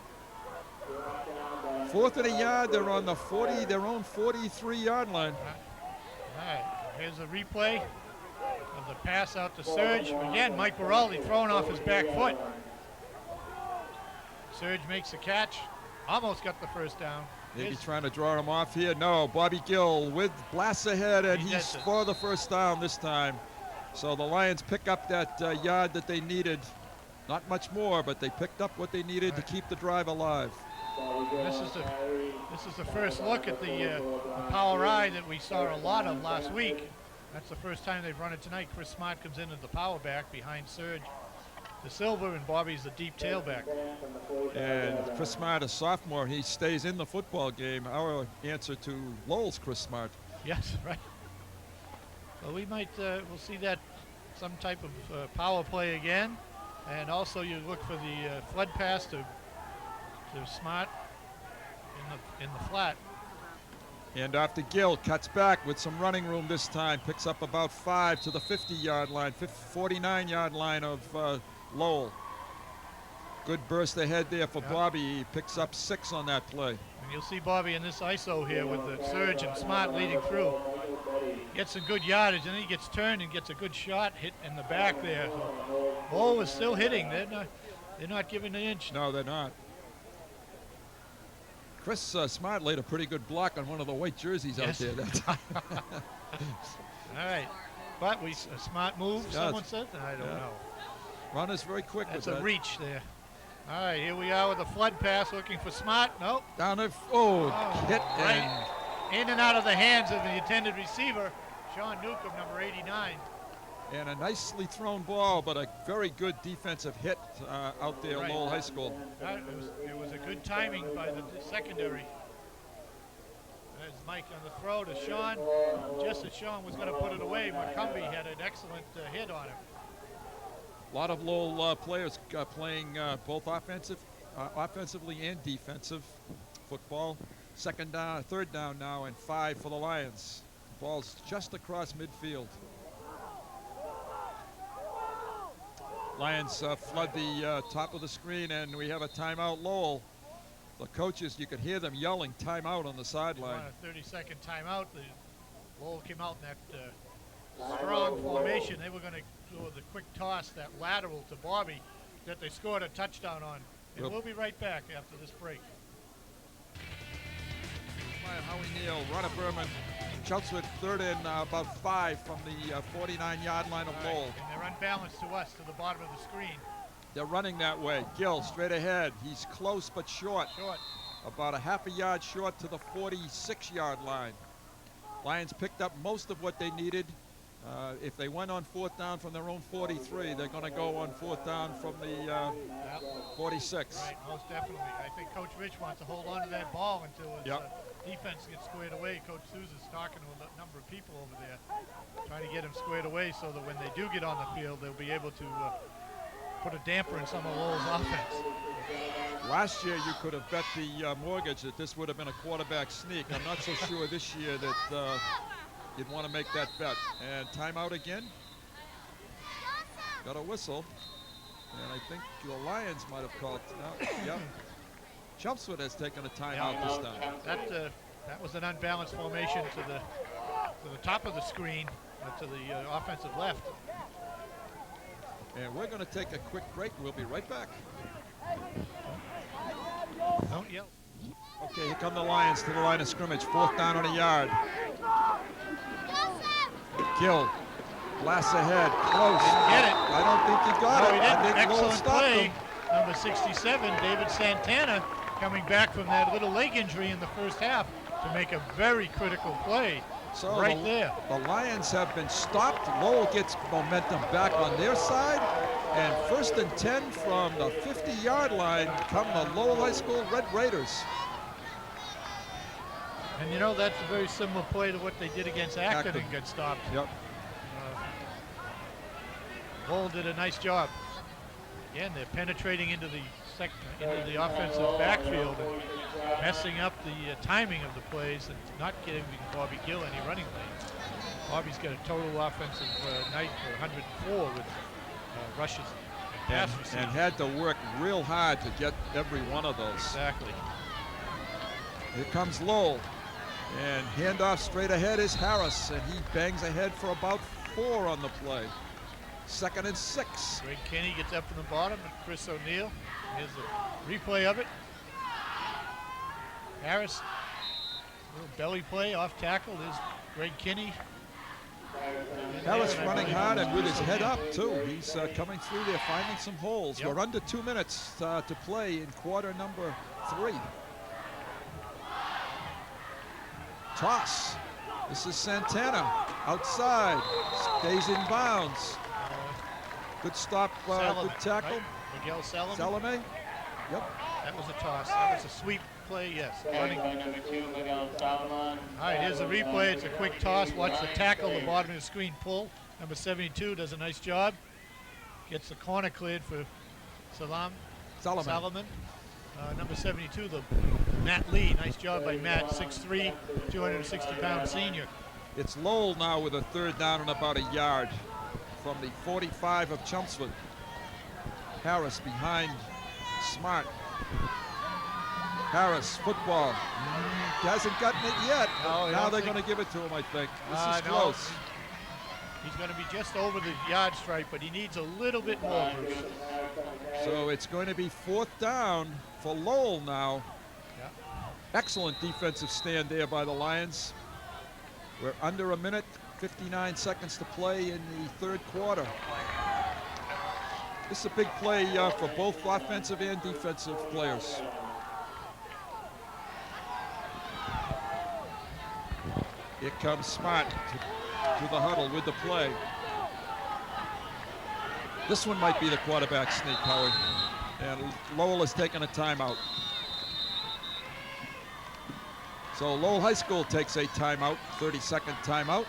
4th and a yard. They're on the 40, their own 43-yard line. All right, here's a replay. of the pass out to Surge. Again, Mike Baraldi throwing off his back foot. Surge makes the catch. Almost got the first down. Maybe trying to draw him off here. No, Bobby Gill with blasts ahead, and He he's gets it. for the first down this time. So the Lions pick up that yard that they needed. Not much more, but they picked up what they needed to keep the drive alive. This is the first look at the power eye that we saw a lot of last week. That's the first time they've run it tonight. Chris Smart comes in as the power back behind Surge De Silva, and Bobby's the deep tailback. And Chris Smart, a sophomore, he stays in the football game. Our answer to Lowell's Chris Smart. Yes, right. Well, we might, we'll see that some type of power play again. And also you look for the flood pass to Smart in the flat. And off to Gill, cuts back with some running room this time. Picks up about 5 to the 50-yard line, 49-yard line of Lowell. Good burst ahead there for Bobby. He picks up 6 on that play. And you'll see Bobby in this ISO here with the Surge and Smart leading through. Gets some good yardage, and then he gets turned and gets a good shot hit in the back there. So Lowell is still hitting. They're not giving an inch. No, they're not. Chris Smart laid a pretty good block on one of the white jerseys out there that time. All right. But a smart move, someone said? I don't know. Runner's very quick That's with a that. reach there. All right, here we are with a flood pass looking for Smart. Nope. Down there. Hit right. In and out of the hands of the intended receiver, Sean Newcomb, number 89. And a nicely thrown ball, but a very good defensive hit out there at Lowell High School. It was a good timing by the secondary. There's Mike on the throw to Sean. Just as Sean was going to put it away, McCumbee had an excellent hit on him. A lot of Lowell players playing both offensively and defensive football. Second down, third down now, and 5 for the Lions. Ball's just across midfield. Lions flood the top of the screen, and we have a timeout, Lowell. The coaches, you could hear them yelling timeout on the sideline. A 30-second timeout. Lowell came out in that strong formation. They were going to do the quick toss, that lateral to Bobby that they scored a touchdown on. And we'll be right back after this break. Howie Neal, Runner Berman, Chelmsford third and about 5 from the 49-yard line of Lowell. And they're unbalanced to us, to the bottom of the screen. They're running that way. Gill straight ahead. He's close but short. About a half a yard short to the 46-yard line. Lions picked up most of what they needed. If they went on 4th down from their own 43, they're going to go on 4th down from the 46. Right, most definitely. I think Coach Rich wants to hold on to that ball until his defense gets squared away. Coach Sousa's talking to a number of people over there, trying to get them squared away so that when they do get on the field, they'll be able to put a damper in some of Lowell's offense. Last year, you could have bet the mortgage that this would have been a quarterback sneak. I'm not so sure this year that you'd want to make that bet. And timeout again. Got a whistle. And I think the Lions might have called. Yep. Chelmsford has taken a timeout this time. That was an unbalanced formation to the top of the screen, to the offensive left. And we're going to take a quick break. We'll be right back. Don't yell. Okay, here come the Lions to the line of scrimmage. 4th down on a yard. Gill, blasts ahead, close. Didn't get it. I don't think he got it. He didn't. I think Lowell Excellent stopped play. him. Number 67, David Santana, coming back from that little leg injury in the first half to make a very critical play. So right there. The Lions have been stopped. Lowell gets momentum back on their side. And 1st and 10 from the 50-yard line come the Lowell High School Red Raiders. And you know, that's a very similar play to what they did against Acton and got stopped. Yep. Lowell did a nice job. Again, they're penetrating into the offensive backfield and messing up the timing of the plays and not giving Bobby Gill any running lanes. Bobby's got a total offensive night for 104 with rushes and pass receivers. And had to work real hard to get every one of those. Exactly. Here comes Lowell. And handoff straight ahead is Harris. And he bangs ahead for about 4 on the play. 2nd and 6. Greg Kinney gets up from the bottom, and Chris O'Neill. Here's a replay of it. Harris, little belly play off tackle. There's Greg Kinney. Harris running hard and with his head up too. He's coming through there, finding some holes. Yep. We're under 2 minutes to play in quarter number 3. Toss. This is Santana outside. Stays in bounds. Good stop, Salome, good tackle. right? Miguel Salome. Salome. Yep. That was a toss. That was a sweep play, yes. Running. By number 2, Miguel Salomon. All right, here's the replay. It's a quick toss. Watch the tackle, the bottom of the screen pull. Number 72 does a nice job. Gets the corner cleared for Salomon. Number 72, the Matt Lee. Nice job by Matt, 6'3", 260-pound senior. It's Lowell now with a 3rd down and about a yard from the 45 of Chelmsford. Harris behind Smart. Harris, football. Hasn't gotten it yet. No, Now they're going to give it to him, I think. This is No. close. He's going to be just over the yard stripe, but he needs a little bit more, Bruce. So it's going to be 4th down for Lowell now. Yeah. Excellent defensive stand there by the Lions. We're under a minute, 59 seconds to play in the 3rd quarter. This is a big play for both offensive and defensive players. Here comes Smart to the huddle with the play. This one might be the quarterback sneak, Howard. And Lowell has taken a timeout. So Lowell High School takes a timeout, 30-second timeout.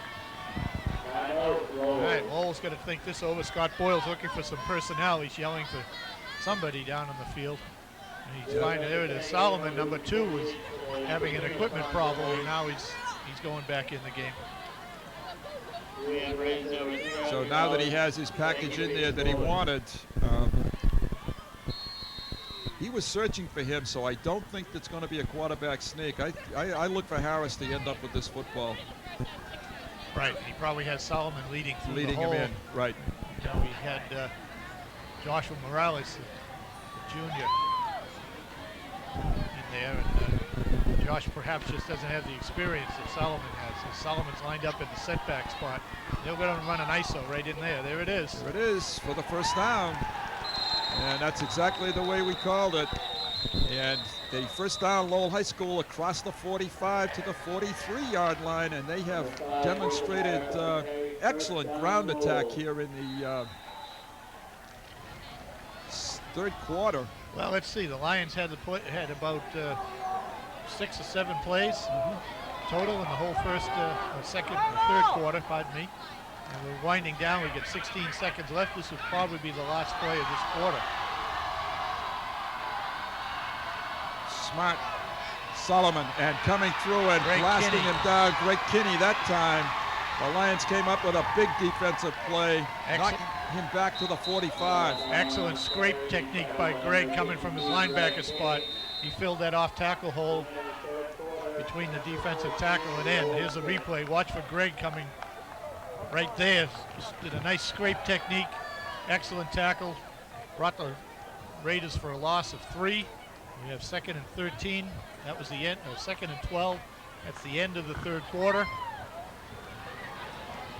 All right, Lowell's going to think this over. Scott Boyle's looking for some personnel. He's yelling for somebody down on the field. And he's finding, there it is. Solomon, number 2, was having an equipment problem, and now he's going back in the game. So now that he has his package in there that he wanted, he was searching for him, so I don't think it's going to be a quarterback sneak. I look for Harris to end up with this football. Right, he probably has Solomon leading through Leading the hole. him in, right. You know, he had Joshua Morales, the junior, in there, and Josh perhaps just doesn't have the experience that Solomon has. So Solomon's lined up in the setback spot. They're going to run an ISO right in there. There it is. There it is for the 1st down. And that's exactly the way we called it. And the 1st down, Lowell High School across the 45 to the 43-yard line, and they have demonstrated excellent ground attack here in the 3rd quarter. Well, let's see. The Lions had about 6 or 7 plays total in the whole 3rd quarter, pardon me. And we're winding down. We get 16 seconds left. This will probably be the last play of this quarter. Smart, Solomon, and coming through and Greg blasting Kinney. him down. Greg Kinney that time. The Lions came up with a big defensive play, knocking him back to the 45. Excellent scrape technique by Greg coming from his linebacker spot. He filled that off tackle hole between the defensive tackle and end. Here's a replay. Watch for Greg coming right there. Just did a nice scrape technique. Excellent tackle. Brought the Raiders for a loss of 3. We have 2nd and 13. That was the end. 2nd and 12. That's the end of the 3rd quarter.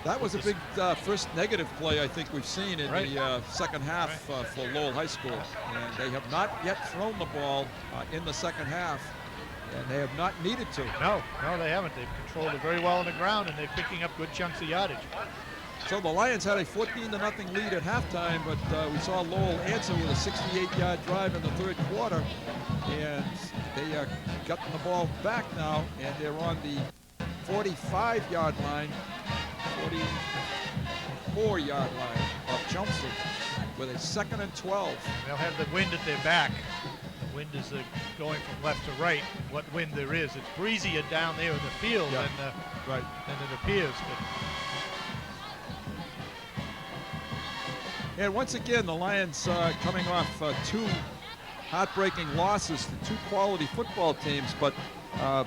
That was a big first negative play I think we've seen in Right. the 2nd half for Lowell High School. And they have not yet thrown the ball in the 2nd half, and they have not needed to. No, they haven't. They've controlled it very well on the ground, and they're picking up good chunks of yardage. So the Lions had a 14-0 lead at halftime, but we saw Lowell answer with a 68-yard drive in the 3rd quarter, and they are getting the ball back now, and they're on the 45-yard line, 44-yard line of Chelmsford with a 2nd and 12. They'll have the wind at their back. The wind is going from left to right. What wind there is. It's breezier down there in the field Yeah. than it appears. But And once again, the Lions coming off 2 heartbreaking losses to 2 quality football teams, but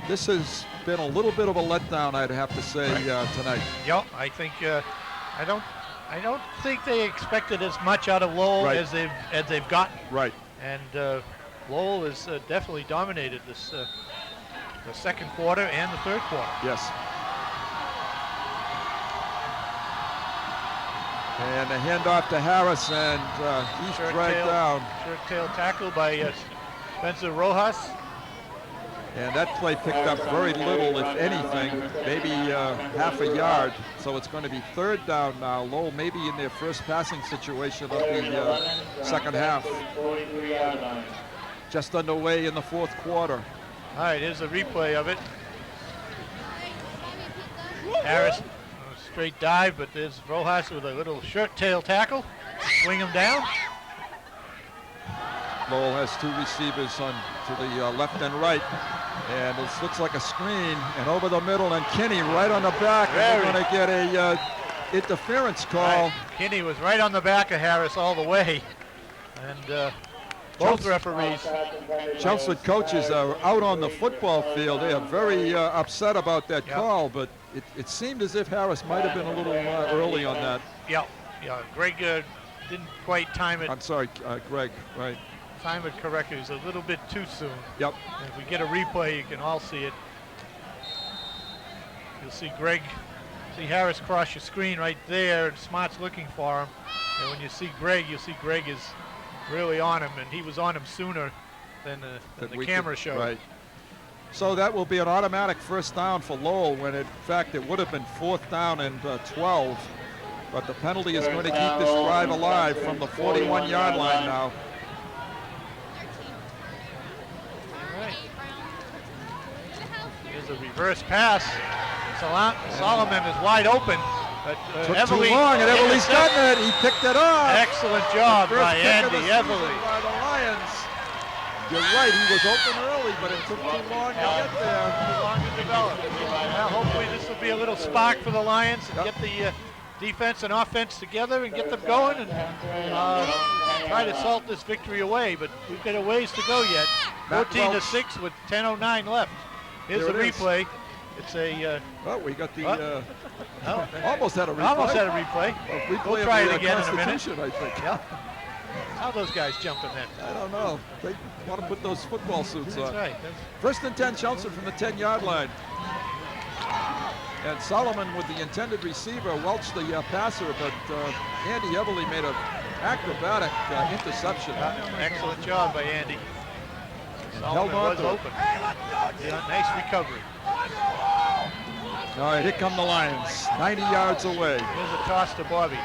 this has been a little bit of a letdown, I'd have to say, tonight. yeah, I think I don't think they expected as much out of Lowell Right. as they've gotten. Right. And Lowell has definitely dominated this the second quarter and the third quarter. Yes. And the handoff to Harris, and he's dragged down. Short tail tackle by Spencer Rojas. And that play picked up very little, if anything, maybe half a yard. So it's going to be third down now. Lowell maybe in their first passing situation of the second half. 43-yard line. Just underway in the fourth quarter. All right, here's a replay of it. Harris, a straight dive, but there's Rojas with a little short tail tackle. Swing him down. Lowell has two receivers on to the left and right. And this looks like a screen, and over the middle, and Kinney right on the back. And they're going to get a interference call. Right. Kinney was right on the back of Harris all the way. And both referees. Chelmsford coaches are out on the football field. They are very upset about that call, but it seemed as if Harris might have been a little early on that. Yeah. Greg didn't quite time it. I'm sorry, Greg, right. Time it correctly. It was a little bit too soon. Yep. And if we get a replay, you can all see it. You'll see Harris cross your screen right there, and Smart's looking for him. And when you see Greg, you'll see Greg is really on him, and he was on him sooner than the camera showed. Right. So that will be an automatic first down for Lowell, when in fact it would have been fourth down and 12. But the penalty is going to keep this drive alive from the 41-yard line now. Here's a reverse pass. Solomon is wide open. But Took Everly, too long, and Everly's gotten it. He picked it off. Excellent job First by pick of Andy the season Everly. by the Lions. You're right, he was open early, but it took too long to get there. Too long to develop. Well, hopefully this will be a little spark for the Lions and get the defense and offense together and get them going and try to salt this victory away. But we've got a ways to go yet. 14-6 with 10:09 left. Here's the replay. It's a. We got the. No, almost had a replay. almost had a replay. We'll try it again in a minute. I think. Yeah. How those guys jumping that? I don't know. They want to put those football suits on. That's right. First and 10, Chelmsford from the 10-yard line. And Solomon with the intended receiver, Welch the passer, but Andy Everly made an acrobatic interception. Excellent job by Andy. Held Solomon on was to it. open. Yeah, nice recovery. All right, here come the Lions, 90 yards away. Here's a toss to Bobby.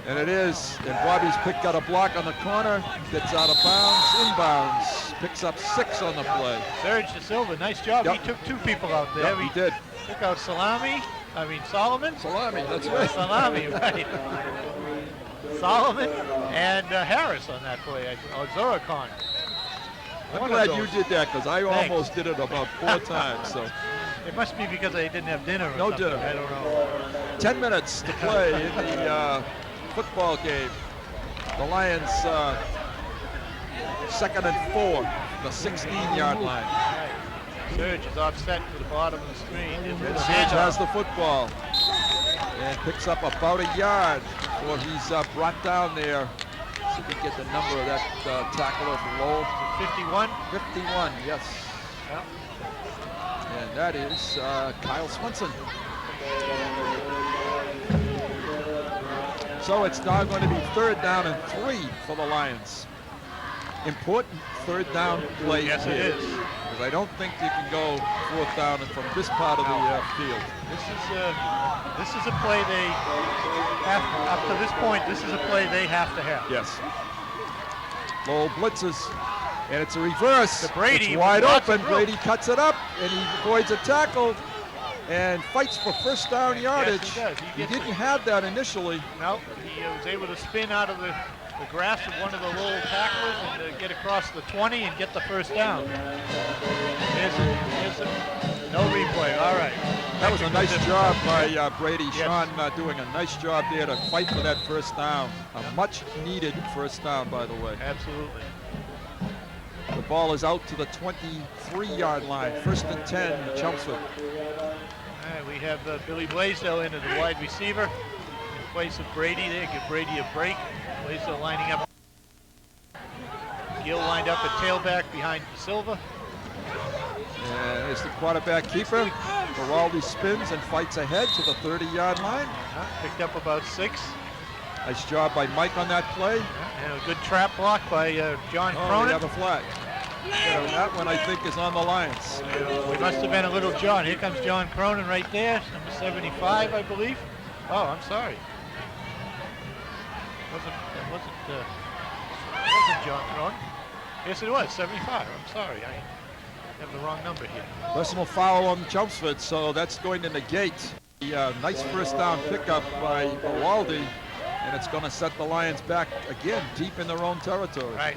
And it is, and Bobby's got a block on the corner, gets out of bounds, inbounds, picks up 6 on the play. Serge De Silva, nice job. Yep. He took 2 people out there. Yep, he did. Took out Solomon, That's right. Salami, right. Solomon and Harris on that play, or Zoricon. I'm glad you did that, because I almost did it about 4 times. So It must be because I didn't have dinner or No something. dinner. I don't know. 10 minutes to play in the football game. The Lions 2nd and 4, the 16-yard line. Serge is offset to the bottom of the screen. And Serge has the football and picks up about a yard before he's brought down there. See if we can get the number of that tackler from Lowell. 51? 51, yes. Yep. And that is Kyle Swenson. So it's now going to be 3rd down and 3 for the Lions. Important 3rd down play. Yes, it here, is. because I don't think you can go 4th down and from this part of the field. This is a play they have, up to this point, this is a play they have to have. Yes. Lowell blitzes, and it's a reverse. To Brady, It's wide lots of open. room. Brady cuts it up, and he avoids a tackle and fights for first down yardage. Yes, he does. He didn't have that initially. No, he was able to spin out of the grasp of one of the Lowell tacklers and get across the 20 and get the first down. No replay. All right. That was a nice job by Brady. Yes. Sean doing a nice job there to fight for that first down. A much needed first down, by the way. Absolutely. The ball is out to the 23-yard line. 1st and 10, Chelmsford. All right, we have Billy Blaisdell into the wide receiver. place of Brady there, give Brady a break. Blaisdell lining up. Gill lined up at tailback behind Silva. And there's the quarterback keeper. Giraldi spins and fights ahead to the 30-yard line. Picked up about 6. Nice job by Mike on that play. And a good trap block by John Oh, we Cronin. have a flag. So that one, I think, is on the Lions. We must have been a little John. Here comes John Cronin right there, number 75, I believe. Oh, I'm sorry. That wasn't John Cronin. Yes, it was 75. I'm sorry, I have the wrong number here. Personal foul on Chelmsford, so that's going to negate the nice first down pickup by Giraldi, and it's going to set the Lions back again deep in their own territory. Right.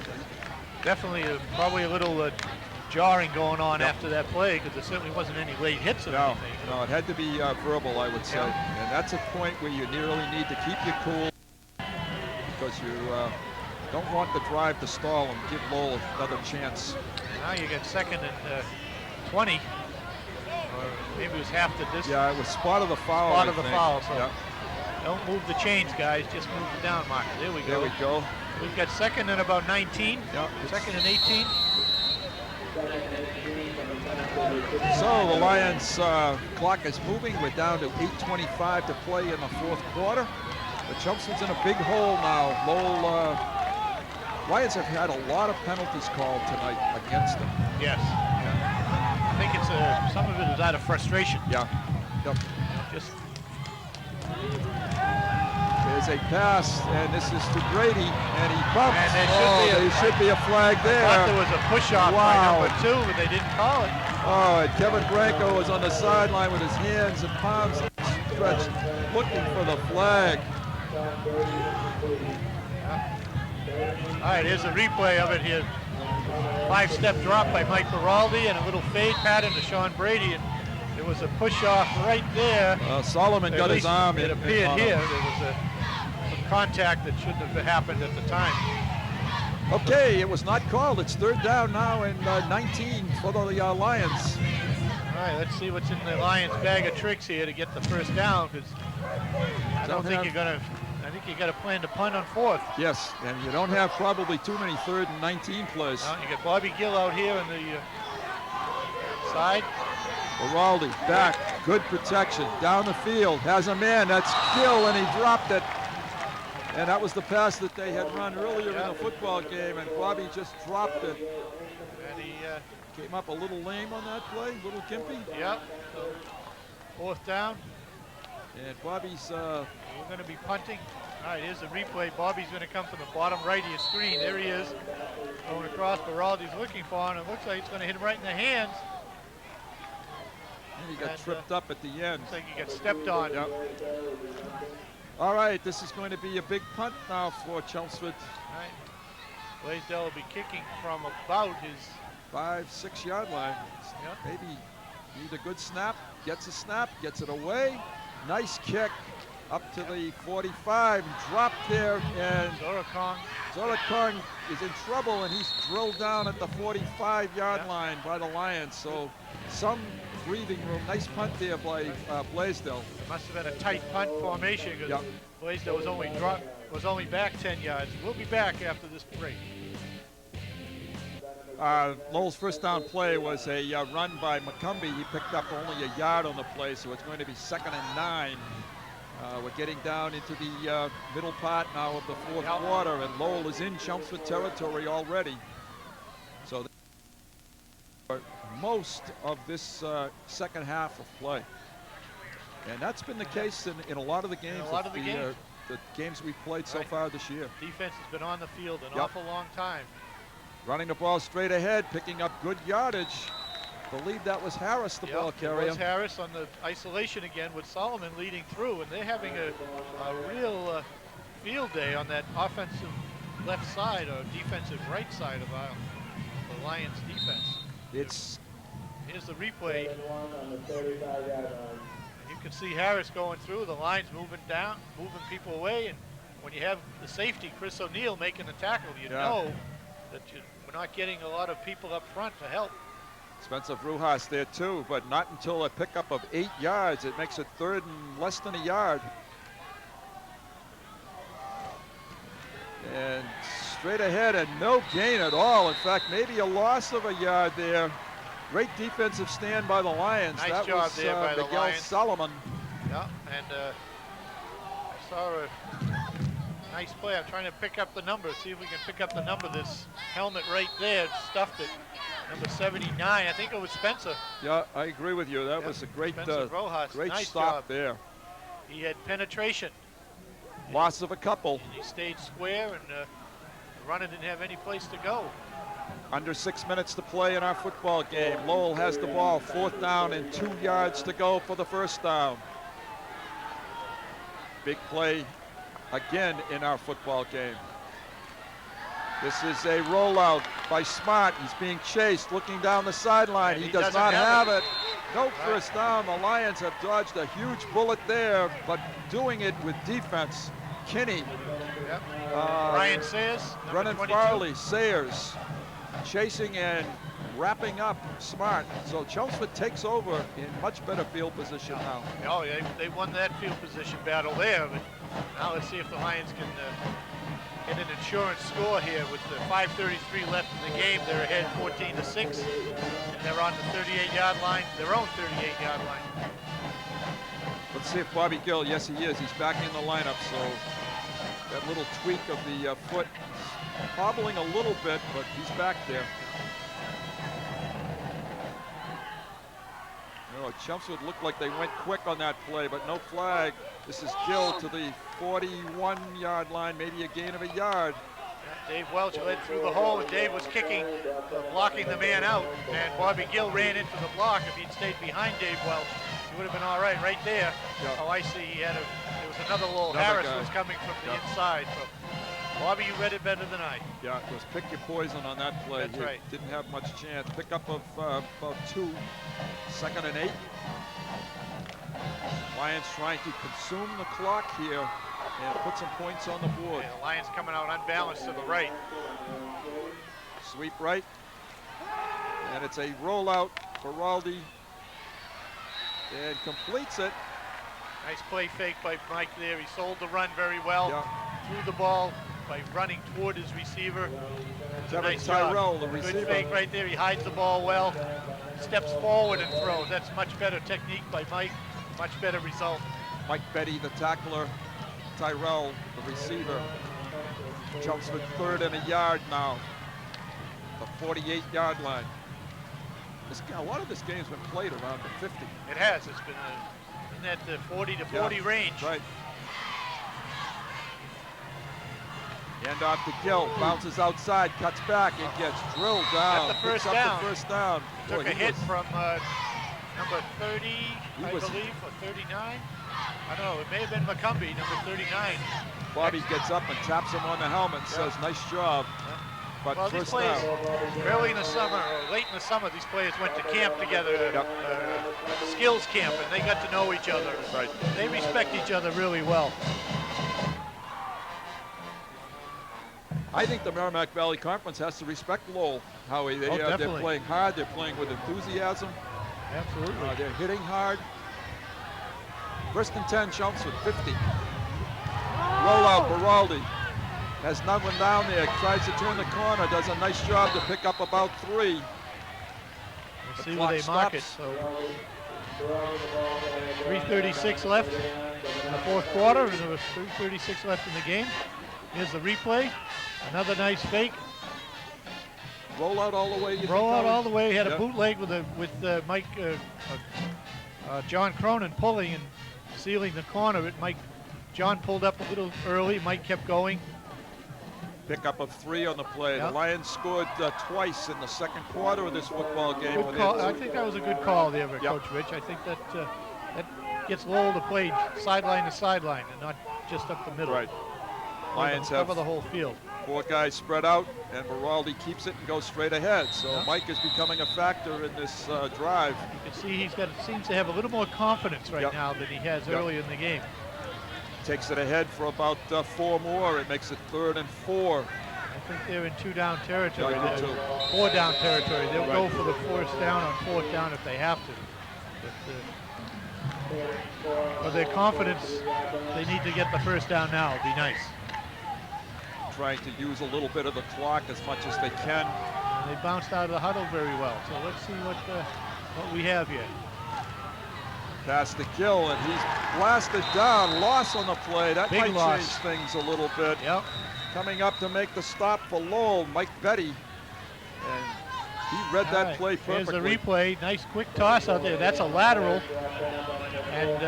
Definitely, probably a little jarring going on after that play, because there certainly wasn't any late hits or anything. No, it had to be verbal, I would say. Yeah. And that's a point where you really need to keep your cool, because you don't want the drive to stall and give Lowell another chance. Now you get 2nd and 20, or maybe it was half the distance. Yeah, it was spot of the foul. Spot I of the think. foul, so Yeah. don't move the chains, guys. Just move the down marker. There we go. There we go. We've got 2nd and about 19. Yeah. 2nd and 18. So the Lions clock is moving. We're down to 8:25 to play in the 4th quarter. The Chelmsford's in a big hole now. Lowell, Lions have had a lot of penalties called tonight against them. Yes. I think it's some of it is out of frustration. Yeah. Yep. Just There's a pass, and this is to Brady, and he bumps. And there should be a flag there. I thought there was a push-off by Wow. number 2, but they didn't call it. Oh, and Kevin Branco was on the sideline with his hands and palms stretched, looking for the flag. All right, here's a replay of it here. 5-step drop by Mike Giraldi and a little fade pattern to Sean Brady. And there was a push-off right there. Solomon At got his least arm in. It appeared on here. him. There was some contact that shouldn't have happened at the time. Okay, it was not called. It's 3rd down now and 19 for the Lions. All right, let's see what's in the Lions' bag of tricks here to get the first down, because I don't think you're going to. I think you got to plan to punt on 4th. Yes, and you don't have probably too many 3rd and 19 plays. You got Bobby Gill out here on the side. Giraldi back, good protection, down the field, has a man, that's Gill, and he dropped it. And that was the pass that they had run earlier in the football game, and Bobby just dropped it. And he, Came up a little lame on that play, little gimpy. yep. So 4th down. And Bobby's, We're going to be punting. All right, here's the replay. Bobby's going to come from the bottom right of your screen. There he is, going across. Giraldi's looking for him. It looks like it's going to hit him right in the hands. and he got And, tripped up at the end. Looks like he got stepped on. Yep. All right, this is going to be a big punt now for Chelmsford. All right. Blaisdell will be kicking from about his 5-6 yard line. Yep. Maybe need a good snap, gets it away. Nice kick up to the 45, dropped there, and Zorakong is in trouble, and he's drilled down at the 45-yard line by the Lions. So some breathing room. Nice punt there by Blaisdell. It must have been a tight punt formation, because Yep. Blaisdell was only back 10 yards. We'll be back after this break. Lowell's first down play was a run by McCumbee. He picked up only a yard on the play, so it's going to be 2nd and 9. We're getting down into the middle part now of the 4th quarter, and Lowell is in Chelmsford territory already. So most of this second half of play. And that's been the case in a lot of the games. The games we've played so far this year. Defense has been on the field an awful long time. Running the ball straight ahead, picking up good yardage. Believe that was Harris, the ball carrier. It was Harris on the isolation again, with Solomon leading through, and they're having a real field day on that offensive left side or defensive right side of the Lions defense. Here's the replay. You can see Harris going through, the lines moving down, moving people away, and when you have the safety, Chris O'Neill, making the tackle, you know that we're not getting a lot of people up front to help. Spencer Brujas there too, but not until a pickup of 8 yards. It makes it 3rd and less than a yard. And straight ahead and no gain at all. In fact, maybe a loss of a yard there. Great defensive stand by the Lions. Nice That job was there by the Miguel Lions. Solomon. Yeah, and I saw a nice play. I'm trying to pick up the number, see if we can pick up the number. This helmet right there stuffed it. Number 79, I think it was Spencer. Yeah, I agree with you. That Yep, was a great, Spencer Rojas. great Nice stop job. there. He had penetration. Loss of a couple. He stayed square, and the runner didn't have any place to go. Under 6 minutes to play in our football game. Lowell has the ball, 4th down and 2 yards to go for the first down. Big play again in our football game. This is a rollout by Smart. He's being chased, looking down the sideline. And He he does doesn't not have have it. it. No first down. The Lions have dodged a huge bullet there, but doing it with defense. Kinney, Yep. Ryan Sayers, number Brennan 22. Farley, Sayers, chasing and wrapping up Smart. So Chelmsford takes over in much better field position now. Oh, yeah, they won that field position battle there. But now let's see if the Lions can get an insurance score here with the 5:33 left in the game. They're ahead 14-6, and they're on the 38-yard line, their own 38-yard line. Let's see if Bobby Gill, yes he is, he's back in the lineup, so that little tweak of the foot is hobbling a little bit, but he's back there. Oh, Chelmsford looked like they went quick on that play, but no flag. This is Gill to the 41-yard line, maybe a gain of a yard. Dave Welch led through the hole, and Dave was kicking, blocking the man out, and Bobby Gill ran into the block. If he'd stayed behind Dave Welch, he would have been all right there. Yeah. Oh, I see. There was another Lowell. Another Harris guy. was coming from the Yeah. inside. So, Bobby, you read it better than I. Yeah, it was pick your poison on that play. That's He right. didn't have much chance. Pickup of about 2, 2nd and 8. Lions trying to consume the clock here and put some points on the board. Yeah, the Lions coming out unbalanced to the right. Sweep right. And it's a rollout. Baraldi. And completes it. Nice play fake by Mike there. He sold the run very well. Yeah. Threw the ball by running toward his receiver. It's a Devin nice job. Tyrell, the receiver. Good fake right there. He hides the ball well. Steps forward and throws. That's much better technique by Mike. Much better result. Mike Betty, the tackler. Tyrell, the receiver. Chelmsford 3rd and a yard now. The 48-yard line. A lot of this game's been played around the 50. It has. It's been in that 40 to 40 Yeah, range. Right. Hand off to Gill, bounces outside, cuts back, and gets drilled down. Got the first Picks up down. the first down. Took Boy, a he hit was- from number 30, He I was- believe, or 39. I don't know. It may have been McCumbee, number 39. Bobby gets up and taps him on the helmet and says, nice job. But Well, these first players, down. early in the summer, or late in the summer, these players went to camp together, Yep. skills camp, and they got to know each other. Right. They respect each other really well. I think the Merrimack Valley Conference has to respect Lowell, Howie. They're definitely. playing hard, they're playing with enthusiasm, Absolutely. they're hitting hard. 1st and 10, Chelmsford, 50. Rollout, Baraldi. Has no one down there, tries to turn the corner, does a nice job to pick up about 3. We'll The see where they clock mark it. stops. So 3:36 left in the 4th quarter, and there was 3:36 left in the game. Here's the replay. Another nice fake. Rollout all the way. You think, Roll out Howie? all the way. Had a Yep. bootleg with Mike John Cronin pulling and sealing the corner. John pulled up a little early. Mike kept going. Pickup of 3 on the play. Yep. The Lions scored twice in the 2nd quarter of this football game. Good when call. they- I think that was a good call there by Yep. Coach Rich. I think that gets Lowell to play sideline to sideline and not just up the middle. Right. Lions have cover the whole field. 4 guys spread out, and Baraldi keeps it and goes straight ahead. So Yeah. Mike is becoming a factor in this drive. You can see seems to have a little more confidence right Yep. now than he has Yep. earlier in the game. Takes it ahead for about 4 more. It makes it 3rd and 4. I think they're in 2 down territory. Yeah, I do They're too. 4 down territory. They'll Right. go for the 4th down on 4th down if they have to. But their confidence, they need to get the 1st down now. It'd be nice. trying to use a little bit of the clock as much as they can. And they bounced out of the huddle very well. So let's see what we have here. Pass to Gill, and he's blasted down. Loss on the play. That Big might loss. change things a little bit. Yep. Coming up to make the stop for Lowell, Mike Betty. And he read that play perfectly. Here's the replay. Nice quick toss out there. That's a lateral. And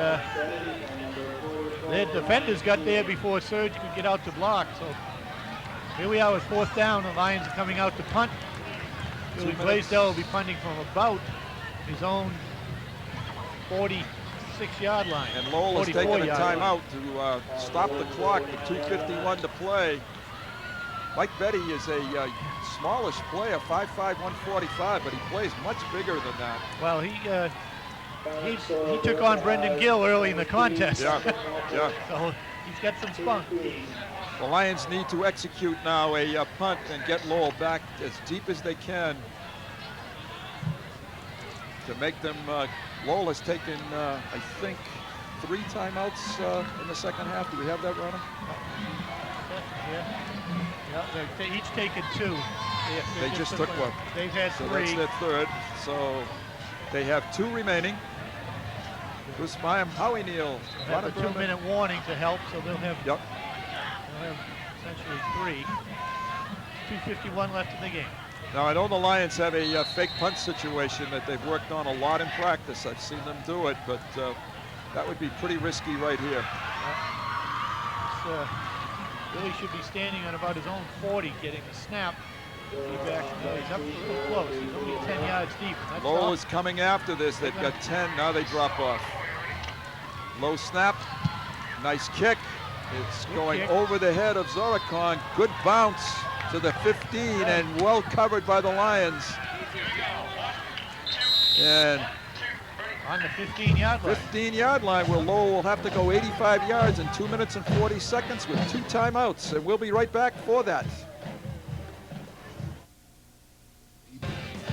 the defenders got there before Surge could get out to block. So here we are with 4th down. The Lions are coming out to punt. Billy Blaisdell will be punting from about his own 46-yard line. And Lowell has taken a timeout to stop the clock with 2:51 to play. Mike Betty is a smallish player, 5'5", 145, but he plays much bigger than that. Well, he took on Brendan Gill early in the contest. Yeah. So he's got some spunk. The Lions need to execute now a punt and get Lowell back as deep as they can to make them. Lowell has taken, I think, 3 timeouts in the second half. Do we have that, Ronald? Yeah, they've each taken 2. They just took one. They've had So 3. that's their third. So they have 2 remaining. Guzman, Howie Neal, Have a 2-minute warning to help, so they'll have, Yep. they'll have essentially 3. 2:51 left in the game. Now I know the Lions have a fake punt situation that they've worked on a lot in practice. I've seen them do it, but that would be pretty risky right here. Billy should be standing on about his own 40, getting the snap. He's up a little close. He's only 10 yards deep. That's Lowell all. is coming after this. They've got 10. Now they drop off. Low snap. Nice kick. It's going over the head of Zorikon. Good bounce to the 15 and well covered by the Lions. And on the 15-yard line. 15-yard line where Lowell will have to go 85 yards in 2 minutes and 40 seconds with 2 timeouts. And we'll be right back for that.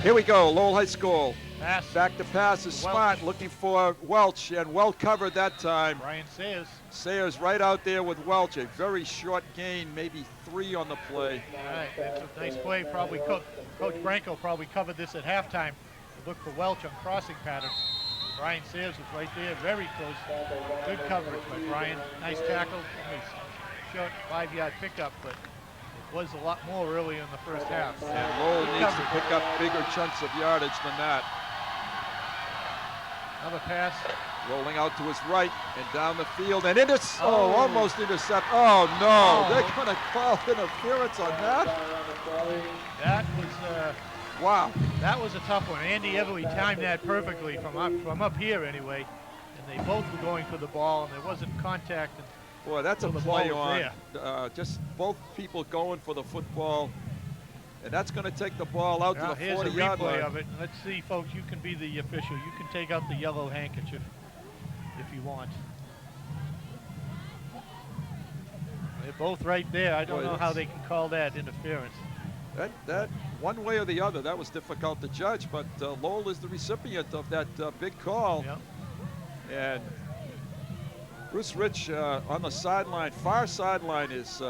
Here we go, Lowell High School. Pass. Back to pass is Smart, looking for Welch, and well covered that time. Brian Sayers. Sayers right out there with Welch. A very short gain, maybe 3 on the play. All right, that's a nice play. Probably Coach Branco probably covered this at halftime to look for Welch on crossing pattern. Brian Sayers was right there, very close. Good coverage by Brian. Nice tackle. Nice short 5-yard pickup, but it was a lot more early in the first half. And Lowell needs to pick up bigger chunks of yardage than that. Another pass. Rolling out to his right and down the field and almost intercept. Oh no, they're going to call interference on that? That was wow. That was a tough one. Andy Everly timed that perfectly from up here anyway, and they both were going for the ball, and there wasn't contact. Boy, that's a play on just both people going for the football. And that's going to take the ball out to the 40-yard line. Here's a replay of it. Let's see, folks. You can be the official. You can take out the yellow handkerchief if you want. They're both right there. I don't know how they can call that interference. That one way or the other, that was difficult to judge. But Lowell is the recipient of that big call. Yep. And Bruce Rich on the sideline, far sideline, is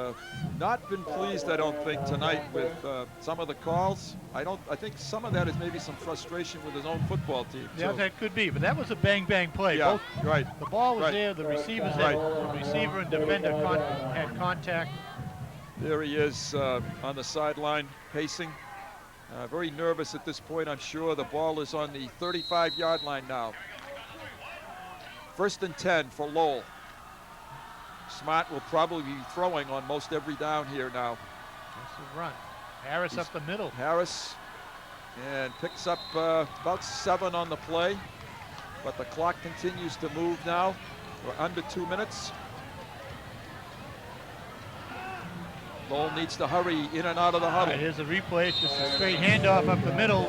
not been pleased, I don't think, tonight with some of the calls. I think some of that is maybe some frustration with his own football team. Yeah, that could be, but that was a bang-bang play. Yeah, right. The ball was there. The receivers the receiver and defender had contact. There he is on the sideline, pacing. Very nervous at this point, I'm sure. The ball is on the 35-yard line now. 1st and 10 for Lowell. Smart will probably be throwing on most every down here now. That's a run. Harris up the middle. Harris and picks up about 7 on the play, but the clock continues to move now. We're under 2 minutes. Lowell needs to hurry in and out of the huddle. Right, here's a replay. It's just a straight handoff up the middle.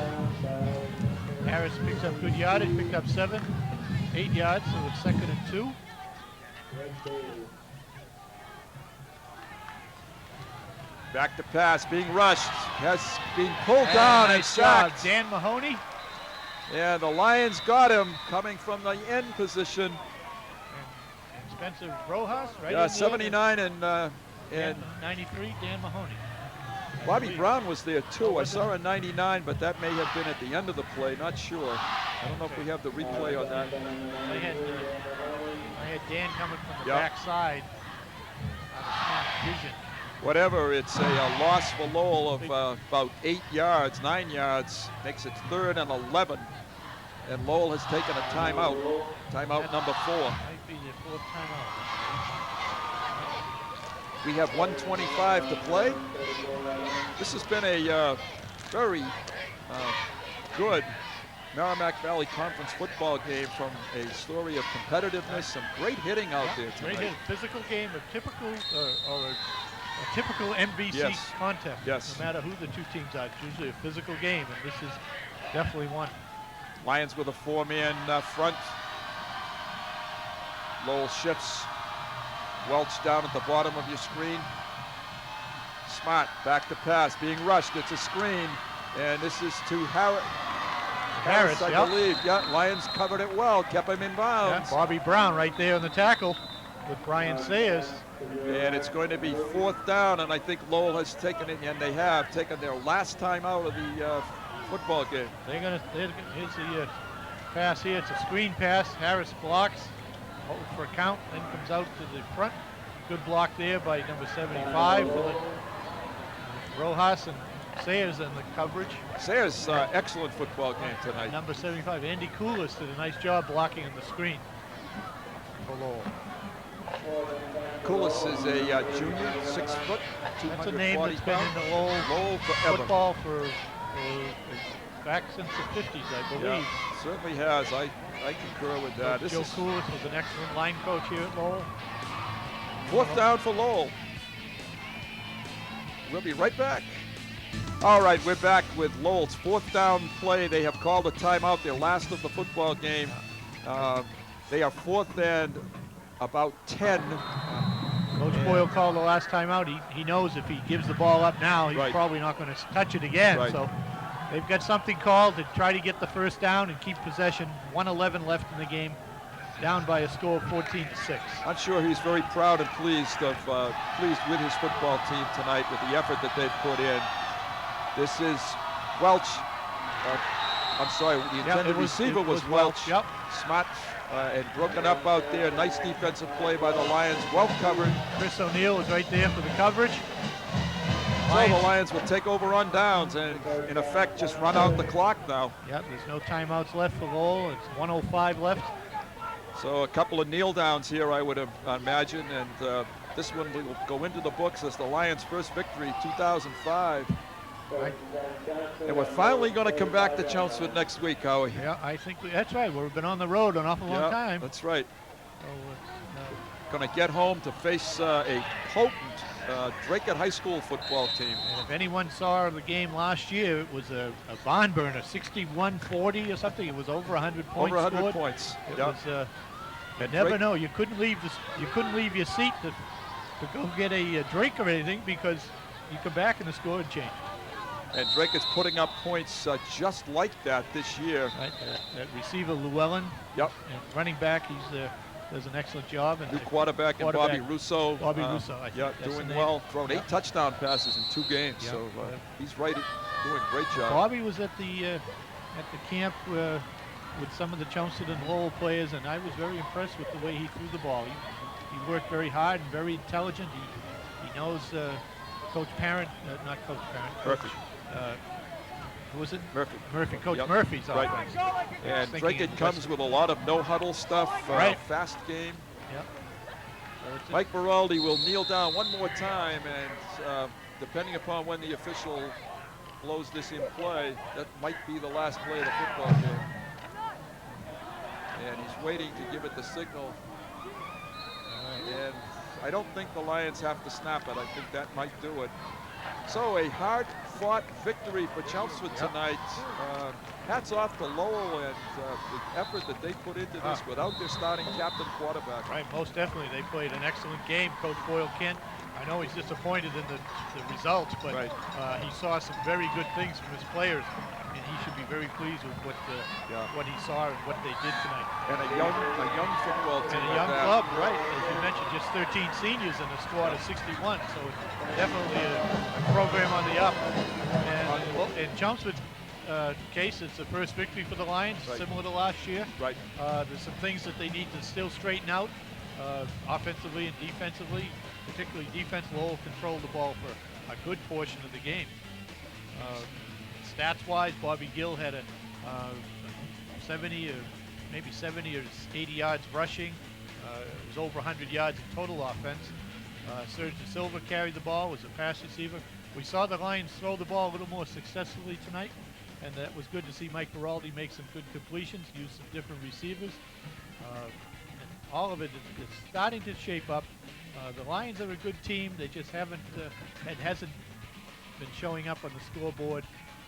Harris picks up good yardage, picked up 8 yards, so it's 2nd and 2. Back to pass, being rushed, has been pulled down and sacked. Dan Mahoney. Yeah, the Lions got him coming from the end position. And Spencer Rojas, right? Yeah, 79 and And 93, Dan Mahoney. Bobby Brown was there too. I saw a 99, but that may have been at the end of the play. Not sure. I don't know if we have the replay on that. I had Dan coming from the Yep. backside. Vision. Whatever, it's a loss for Lowell of about 8 yards, 9 yards. Makes it 3rd and 11. And Lowell has taken a timeout. Timeout number 4. Might be the 4th timeout. We have 1:25 to play. This has been a very good Merrimack Valley Conference football game, from a story of competitiveness, some great hitting out there tonight. Great hit, physical game, a typical a typical MVC Yes. contest. Yes. No matter who the two teams are, it's usually a physical game, and this is definitely one. Lions with a 4-man front. Lowell shifts. Welch down at the bottom of your screen. Smart back to pass, being rushed. It's a screen, and this is to Harris, I yep. believe. Yeah, Lions covered it well, kept him in bounds. Yeah, Bobby Brown right there on the tackle with Brian Sayers. And it's going to be 4th down, and I think Lowell has taken it, and they have taken their last time out of the football game. Here's the pass here. It's a screen pass. Harris blocks for a count, then comes out to the front. Good block there by number 75 for the Rojas, and Sayers in the coverage. Sayers, excellent football game tonight. Number 75, Andy Coulis, did a nice job blocking in the screen for Lowell. Coulis is a junior, 6 foot, 240 That's a name that's been in the Lowell forever. football for back since the 50s, I believe. Yeah, certainly has. I concur with that. This Joe is Coulis was an excellent line coach here at Lowell. 4th down for Lowell. We'll be right back. All right, we're back with Lowell's 4th down play. They have called a timeout, their last of the football game. They are 4th and about 10. Coach Boyle called the last time out. He knows if he gives the ball up now, he's Right. probably not going to touch it again. Right. So they've got something called to try to get the 1st down and keep possession. 1:11 left in the game, down by a score of 14-6. I'm sure he's very proud and pleased with his football team tonight, with the effort that they've put in. This is Welch. I'm sorry, the intended receiver was Welch. Yep. Smart and broken up out there. Nice defensive play by the Lions. Well covered. Chris O'Neill was right there for the coverage. So the Lions will take over on downs and, in effect, just run out the clock now. Yep, there's no timeouts left for Lowell. It's 1:05 left. So a couple of kneel downs here, I would imagine, and this one will go into the books as the Lions' first victory, 2005. Right. And we're finally going to come back to Chelmsford next week, Howie. Yeah, I think that's right. We've been on the road an awful long time. That's right. So, Going to get home to face a potent Drake High School football team. and if anyone saw the game last year, it was a barn burner, 61-40 or something. It was over 100 points. Over 100 scored. points. It Yep. was. You never know. You couldn't leave your seat to go get a drink or anything, because you come back and the score had changed. And Drake is putting up points just like that this year. Right. That receiver Llewellyn. Yep. And running back, does an excellent job. And New quarterback and Bobby Russo. Bobby Russo, I think Yeah, that's doing the name. well. Thrown 8 touchdown passes in 2 games. Yeah. So he's right, doing a great job. Bobby was at the camp with some of the Chelmsford and Lowell players, and I was very impressed with the way he threw the ball. He worked very hard and very intelligent. He knows Coach Parent, not Coach Parent. Murphy. Who was it? Murphy. Coach Yep. Murphy's Right. offense. And thinking Drake it comes was- with a lot of no-huddle stuff, Right. fast game. Yep. So it's Mike Beraldi will kneel down one more time, and depending upon when the official blows this in play, that might be the last play of the football game. And he's waiting to give it the signal. And I don't think the Lions have to snap it. I think that might do it. So a hard-fought victory for Chelmsford tonight. Hats off to Lowell and the effort that they put into this without their starting captain quarterback. Right, most definitely. They played an excellent game. Coach Boyle Kent, I know he's disappointed in the results, but Right. he saw some very good things from his players, and he should be very pleased with what he saw and what they did tonight. And a young football team. And a young club, right? As you mentioned, just 13 seniors in a squad of 61, so it's definitely a program on the up. And in Chelmsford's case, it's the first victory for the Lions, Right. similar to last year. Right. There's some things that they need to still straighten out, offensively and defensively. Particularly defense. Lowell controlled the ball for a good portion of the game. Stats-wise, Bobby Gill had a 70 or maybe 70 or 80 yards rushing. It was over 100 yards in total offense. Serge De Silva carried the ball, was a pass receiver. We saw the Lions throw the ball a little more successfully tonight, and that was good to see Mike Baraldi make some good completions, use some different receivers. And all of it is starting to shape up. The Lions are a good team. They just hasn't been showing up on the scoreboard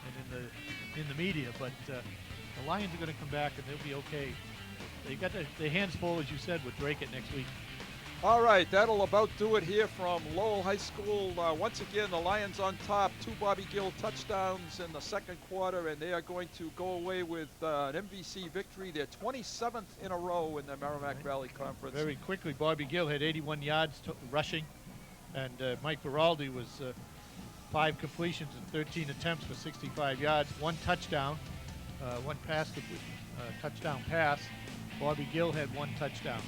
and in the media. But the Lions are going to come back and they'll be okay. They got their hands full, as you said, with Drake next week. All right, that'll about do it here from Lowell High School. Once again, the Lions on top. 2 Bobby Gill touchdowns in the second quarter, and they are going to go away with an MVC victory. Their 27th in a row in the Merrimack Valley Conference. Very quickly, Bobby Gill had 81 yards rushing, and Mike Baraldi was 5 completions and 13 attempts for 65 yards, 1 touchdown, 1 pass, touchdown pass. Bobby Gill had 1 touchdown.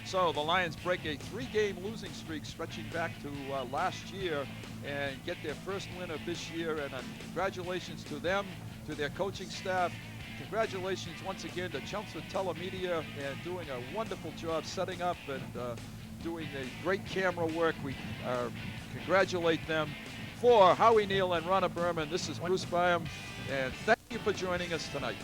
So the Lions break a 3-game losing streak stretching back to last year and get their first win of this year. And congratulations to them, to their coaching staff. Congratulations once again to Chelmsford Telemedia and doing a wonderful job setting up and doing a great camera work. We congratulate them. For Howie Neal and Ronna Berman, this is Bruce Byam, and thank you for joining us tonight.